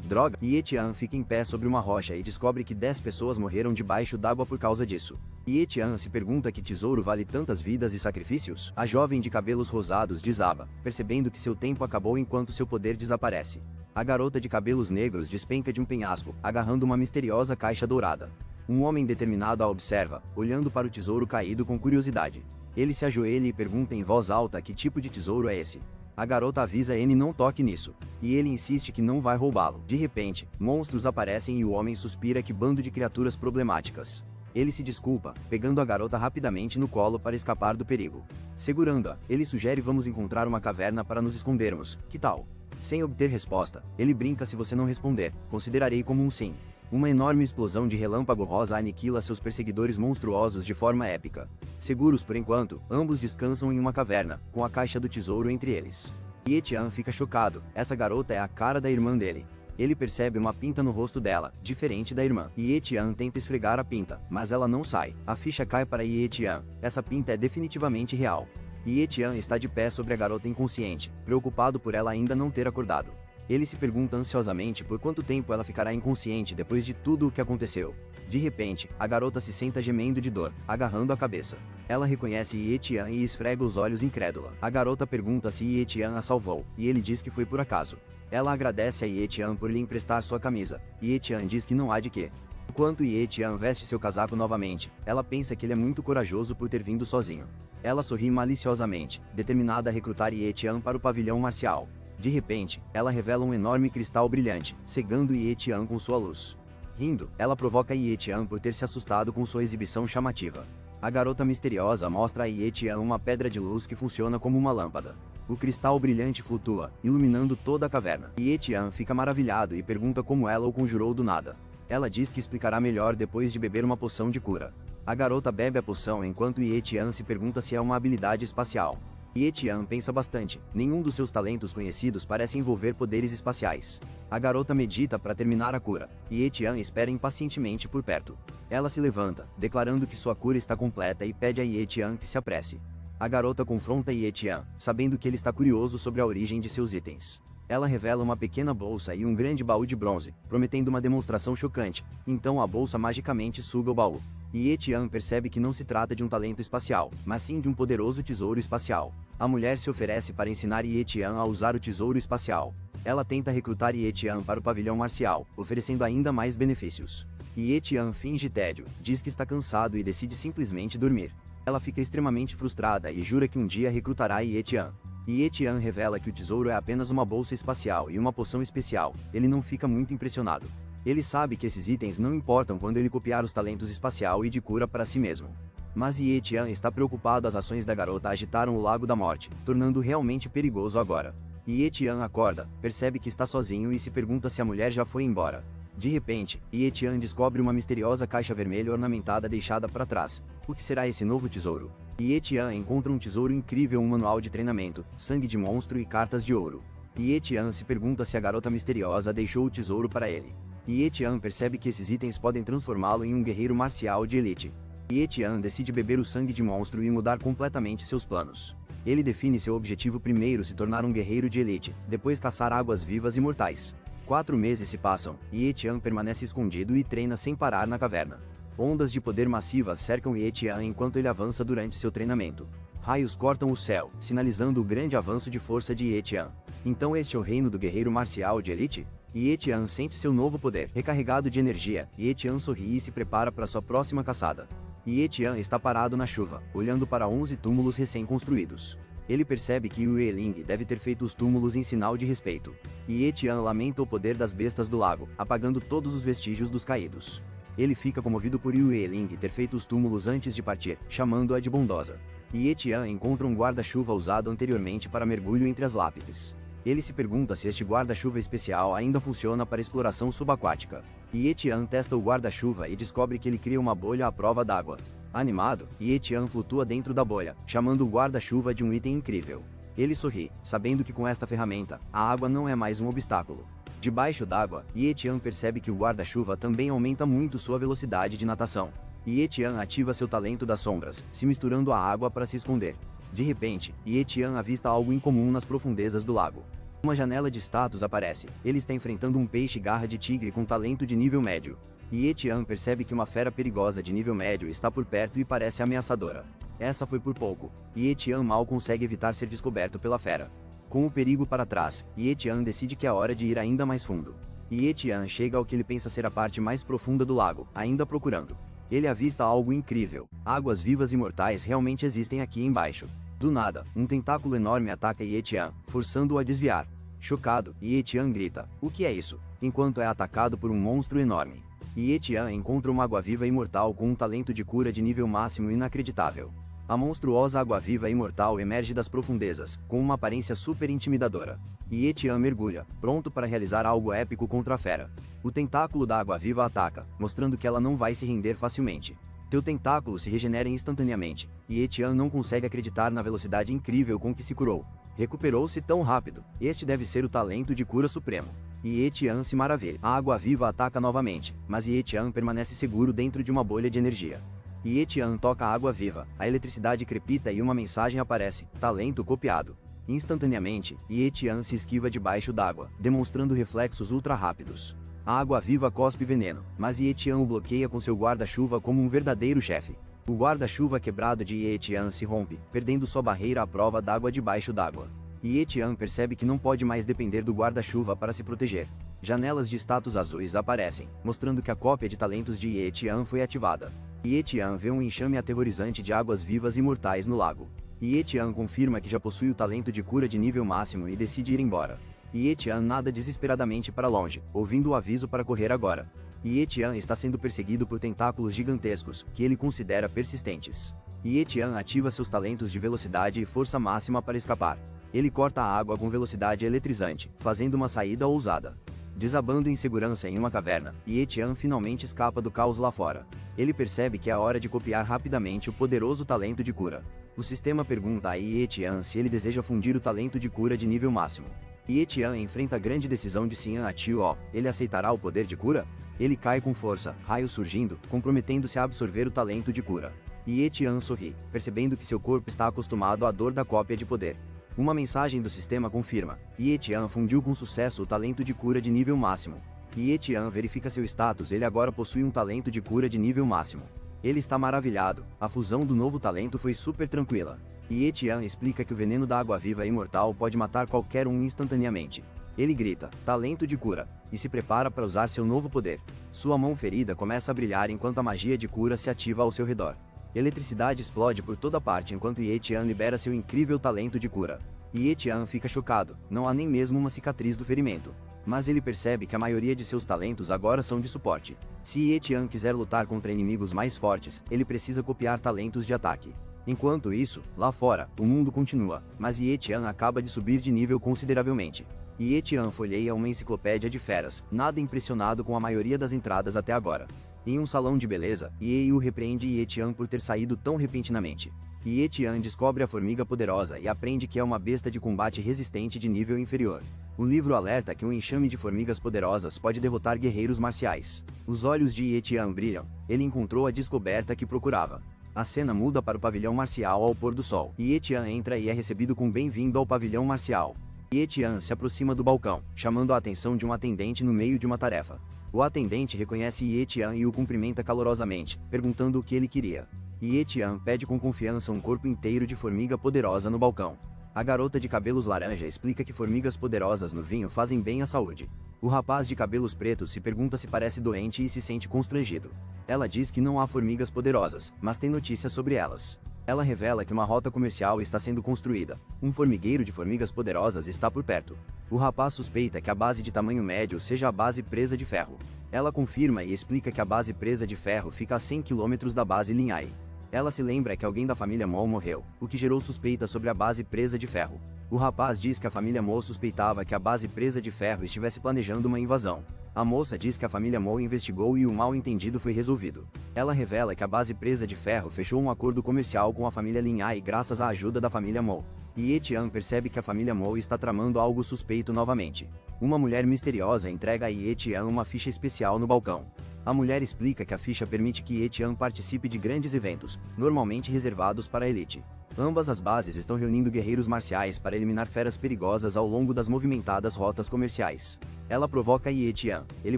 Speaker 1: Droga! Ye Tian fica em pé sobre uma rocha e descobre que 10 pessoas morreram debaixo d'água por causa disso. Ye Tian se pergunta: que tesouro vale tantas vidas e sacrifícios? A jovem de cabelos rosados desaba, percebendo que seu tempo acabou enquanto seu poder desaparece. A garota de cabelos negros despenca de um penhasco, agarrando uma misteriosa caixa dourada. Um homem determinado a observa, olhando para o tesouro caído com curiosidade. Ele se ajoelha e pergunta em voz alta: que tipo de tesouro é esse? A garota avisa ele: não toque nisso. E ele insiste que não vai roubá-lo. De repente, monstros aparecem e o homem suspira: que bando de criaturas problemáticas. Ele se desculpa, pegando a garota rapidamente no colo para escapar do perigo. Segurando-a, ele sugere: vamos encontrar uma caverna para nos escondermos, que tal? Sem obter resposta, ele brinca: se você não responder, considerarei como um sim. Uma enorme explosão de relâmpago rosa aniquila seus perseguidores monstruosos de forma épica. Seguros por enquanto, ambos descansam em uma caverna, com a caixa do tesouro entre eles. Ye Tian fica chocado: essa garota é a cara da irmã dele. Ele percebe uma pinta no rosto dela, diferente da irmã. Ye Tian tenta esfregar a pinta, mas ela não sai. A ficha cai para Ye Tian: essa pinta é definitivamente real. Ye Tian está de pé sobre a garota inconsciente, preocupado por ela ainda não ter acordado. Ele se pergunta ansiosamente por quanto tempo ela ficará inconsciente depois de tudo o que aconteceu. De repente, a garota se senta gemendo de dor, agarrando a cabeça. Ela reconhece Ye Tian e esfrega os olhos incrédula. A garota pergunta se Ye Tian a salvou, e ele diz que foi por acaso. Ela agradece a Ye Tian por lhe emprestar sua camisa. Ye Tian diz que não há de quê. Enquanto Ye Tian veste seu casaco novamente, ela pensa que ele é muito corajoso por ter vindo sozinho. Ela sorri maliciosamente, determinada a recrutar Ye Tian para o pavilhão marcial. De repente, ela revela um enorme cristal brilhante, cegando Ye Tian com sua luz. Rindo, ela provoca Ye Tian por ter se assustado com sua exibição chamativa. A garota misteriosa mostra a Ye Tian uma pedra de luz que funciona como uma lâmpada. O cristal brilhante flutua, iluminando toda a caverna. Ye Tian fica maravilhado e pergunta como ela o conjurou do nada. Ela diz que explicará melhor depois de beber uma poção de cura. A garota bebe a poção enquanto Ye Tian se pergunta se é uma habilidade espacial. Ye Tian pensa bastante: nenhum dos seus talentos conhecidos parece envolver poderes espaciais. A garota medita para terminar a cura. Ye Tian espera impacientemente por perto. Ela se levanta, declarando que sua cura está completa e pede a Ye Tian que se apresse. A garota confronta Ye Tian, sabendo que ele está curioso sobre a origem de seus itens. Ela revela uma pequena bolsa e um grande baú de bronze, prometendo uma demonstração chocante. Então a bolsa magicamente suga o baú. Ye Tian percebe que não se trata de um talento espacial, mas sim de um poderoso tesouro espacial. A mulher se oferece para ensinar Ye Tian a usar o tesouro espacial. Ela tenta recrutar Ye Tian para o pavilhão marcial, oferecendo ainda mais benefícios. Ye Tian finge tédio, diz que está cansado e decide simplesmente dormir. Ela fica extremamente frustrada e jura que um dia recrutará Ye Tian. Ye Tian revela que o tesouro é apenas uma bolsa espacial e uma poção especial. Ele não fica muito impressionado. Ele sabe que esses itens não importam quando ele copiar os talentos espacial e de cura para si mesmo. Mas Ye Tian está preocupado: as ações da garota agitaram o Lago da Morte, tornando realmente perigoso agora. Ye Tian acorda, percebe que está sozinho e se pergunta se a mulher já foi embora. De repente, Ye Tian descobre uma misteriosa caixa vermelha ornamentada deixada para trás. O que será esse novo tesouro? Ye Tian encontra um tesouro incrível: um manual de treinamento, sangue de monstro e cartas de ouro. Ye Tian se pergunta se a garota misteriosa deixou o tesouro para ele. Ye Tian percebe que esses itens podem transformá-lo em um guerreiro marcial de elite. Ye Tian decide beber o sangue de monstro e mudar completamente seus planos. Ele define seu objetivo: primeiro se tornar um guerreiro de elite, depois caçar águas vivas e mortais. 4 meses se passam, e Ye Tian permanece escondido e treina sem parar na caverna. Ondas de poder massivas cercam Ye Tian enquanto ele avança durante seu treinamento. Raios cortam o céu, sinalizando o grande avanço de força de Ye Tian. Então este é o reino do guerreiro marcial de elite? Ye Tian sente seu novo poder. Recarregado de energia, Ye Tian sorri e se prepara para sua próxima caçada. Ye Tian está parado na chuva, olhando para 11 túmulos recém-construídos. Ele percebe que Yue Ling deve ter feito os túmulos em sinal de respeito. Ye Tian lamenta o poder das bestas do lago, apagando todos os vestígios dos caídos. Ele fica comovido por Yue Ling ter feito os túmulos antes de partir, chamando-a de bondosa. Ye Tian encontra um guarda-chuva usado anteriormente para mergulho entre as lápides. Ele se pergunta se este guarda-chuva especial ainda funciona para exploração subaquática. Ye Tian testa o guarda-chuva e descobre que ele cria uma bolha à prova d'água. Animado, Ye Tian flutua dentro da bolha, chamando o guarda-chuva de um item incrível. Ele sorri, sabendo que com esta ferramenta, a água não é mais um obstáculo. Debaixo d'água, Ye-Tian percebe que o guarda-chuva também aumenta muito sua velocidade de natação. Ye-Tian ativa seu talento das sombras, se misturando à água para se esconder. De repente, Ye-Tian avista algo incomum nas profundezas do lago. Uma janela de status aparece. Ele está enfrentando um peixe garra de tigre com talento de nível médio. Ye-Tian percebe que uma fera perigosa de nível médio está por perto e parece ameaçadora. Essa foi por pouco. Ye-Tian mal consegue evitar ser descoberto pela fera. Com o perigo para trás, Ye-Tian decide que é hora de ir ainda mais fundo. Ye-Tian chega ao que ele pensa ser a parte mais profunda do lago, ainda procurando. Ele avista algo incrível. Águas vivas e mortais realmente existem aqui embaixo. Do nada, um tentáculo enorme ataca Ye-Tian, forçando-o a desviar. Chocado, Ye-Tian grita: "O que é isso?", enquanto é atacado por um monstro enorme. Ye-Tian encontra uma água-viva imortal com um talento de cura de nível máximo inacreditável. A monstruosa água-viva imortal emerge das profundezas, com uma aparência super intimidadora. Ye-Tian mergulha, pronto para realizar algo épico contra a fera. O tentáculo da água-viva ataca, mostrando que ela não vai se render facilmente. Seu tentáculo se regenera instantaneamente, e Ye-Tian não consegue acreditar na velocidade incrível com que se curou. Recuperou-se tão rápido. Este deve ser o talento de cura supremo. Ye-Tian se maravilha. A água-viva ataca novamente, mas Ye-Tian permanece seguro dentro de uma bolha de energia. Ye-Tian toca a água-viva, a eletricidade crepita e uma mensagem aparece: "Talento copiado". Instantaneamente, Ye-Tian se esquiva debaixo d'água, demonstrando reflexos ultra rápidos. A água-viva cospe veneno, mas Ye-Tian o bloqueia com seu guarda-chuva como um verdadeiro chefe. O guarda-chuva quebrado de Ye-Tian se rompe, perdendo sua barreira à prova d'água debaixo d'água. Ye-Tian percebe que não pode mais depender do guarda-chuva para se proteger. Janelas de status azuis aparecem, mostrando que a cópia de talentos de Ye-Tian foi ativada. Ye-Tian vê um enxame aterrorizante de águas vivas imortais no lago. Ye-Tian confirma que já possui o talento de cura de nível máximo e decide ir embora. Ye-Tian nada desesperadamente para longe, ouvindo o aviso para correr agora. Ye-Tian está sendo perseguido por tentáculos gigantescos, que ele considera persistentes. Ye-Tian ativa seus talentos de velocidade e força máxima para escapar. Ele corta a água com velocidade eletrizante, fazendo uma saída ousada. Desabando em segurança em uma caverna, Ye-Tian finalmente escapa do caos lá fora. Ele percebe que é hora de copiar rapidamente o poderoso talento de cura. O sistema pergunta a Ye-Tian se ele deseja fundir o talento de cura de nível máximo. Ye-Tian enfrenta a grande decisão de Xian Atio. Ele aceitará o poder de cura? Ele cai com força, raios surgindo, comprometendo-se a absorver o talento de cura. Ye-Tian sorri, percebendo que seu corpo está acostumado à dor da cópia de poder. Uma mensagem do sistema confirma: Ye-Tian fundiu com sucesso o talento de cura de nível máximo. Ye-Tian verifica seu status, ele agora possui um talento de cura de nível máximo. Ele está maravilhado, a fusão do novo talento foi super tranquila. Ye-Tian explica que o veneno da água-viva imortal pode matar qualquer um instantaneamente. Ele grita: "Talento de cura", e se prepara para usar seu novo poder. Sua mão ferida começa a brilhar enquanto a magia de cura se ativa ao seu redor. Eletricidade explode por toda parte enquanto Ye-Tian libera seu incrível talento de cura. Ye-Tian fica chocado, não há nem mesmo uma cicatriz do ferimento. Mas ele percebe que a maioria de seus talentos agora são de suporte. Se Ye-Tian quiser lutar contra inimigos mais fortes, ele precisa copiar talentos de ataque. Enquanto isso, lá fora, o mundo continua, mas Ye-Tian acaba de subir de nível consideravelmente. Ye-Tian folheia uma enciclopédia de feras, nada impressionado com a maioria das entradas até agora. Em um salão de beleza, Ye-Yu repreende Ye-Tian por ter saído tão repentinamente. Ye-Tian descobre a formiga poderosa e aprende que é uma besta de combate resistente de nível inferior. O livro alerta que um enxame de formigas poderosas pode derrotar guerreiros marciais. Os olhos de Ye-Tian brilham, ele encontrou a descoberta que procurava. A cena muda para o pavilhão marcial ao pôr do sol. Ye-Tian entra e é recebido com bem-vindo ao pavilhão marcial. Ye-Tian se aproxima do balcão, chamando a atenção de um atendente no meio de uma tarefa. O atendente reconhece Ye-Tian e o cumprimenta calorosamente, perguntando o que ele queria. Ye-Tian pede com confiança um corpo inteiro de formiga poderosa no balcão. A garota de cabelos laranja explica que formigas poderosas no vinho fazem bem à saúde. O rapaz de cabelos pretos se pergunta se parece doente e se sente constrangido. Ela diz que não há formigas poderosas, mas tem notícias sobre elas. Ela revela que uma rota comercial está sendo construída. Um formigueiro de formigas poderosas está por perto. O rapaz suspeita que a base de tamanho médio seja a base presa de ferro. Ela confirma e explica que a base presa de ferro fica a 100 km da base Linhai. Ela se lembra que alguém da família Mo morreu, o que gerou suspeita sobre a base presa de ferro. O rapaz diz que a família Mo suspeitava que a base presa de ferro estivesse planejando uma invasão. A moça diz que a família Mo investigou e o mal-entendido foi resolvido. Ela revela que a base presa de ferro fechou um acordo comercial com a família Linhai graças à ajuda da família Mo. Ye Tian percebe que a família Mo está tramando algo suspeito novamente. Uma mulher misteriosa entrega a Ye Tian uma ficha especial no balcão. A mulher explica que a ficha permite que Ye Tian participe de grandes eventos, normalmente reservados para a elite. Ambas as bases estão reunindo guerreiros marciais para eliminar feras perigosas ao longo das movimentadas rotas comerciais. Ela provoca Ye Tian. Ele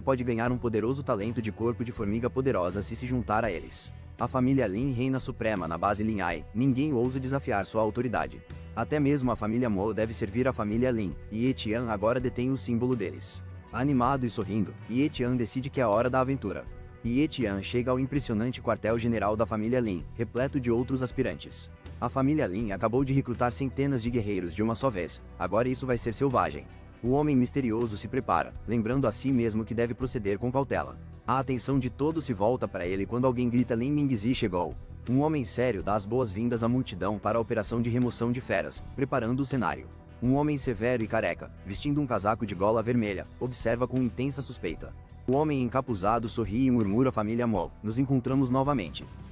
Speaker 1: pode ganhar um poderoso talento de corpo de formiga poderosa se juntar a eles. A família Lin reina suprema na base Lin Ai, ninguém ousa desafiar sua autoridade. Até mesmo a família Mo deve servir à família Lin, e Ye Tian agora detém o símbolo deles. Animado e sorrindo, Ye Tian decide que é a hora da aventura. Ye Tian chega ao impressionante quartel-general da família Lin, repleto de outros aspirantes. A família Lin acabou de recrutar centenas de guerreiros de uma só vez, agora isso vai ser selvagem. O homem misterioso se prepara, lembrando a si mesmo que deve proceder com cautela. A atenção de todos se volta para ele quando alguém grita Lin Mingzi chegou. Um homem sério dá as boas-vindas à multidão para a operação de remoção de feras, preparando o cenário. Um homem severo e careca, vestindo um casaco de gola vermelha, observa com intensa suspeita. O homem encapuzado sorri e murmura família Mo, nos encontramos novamente.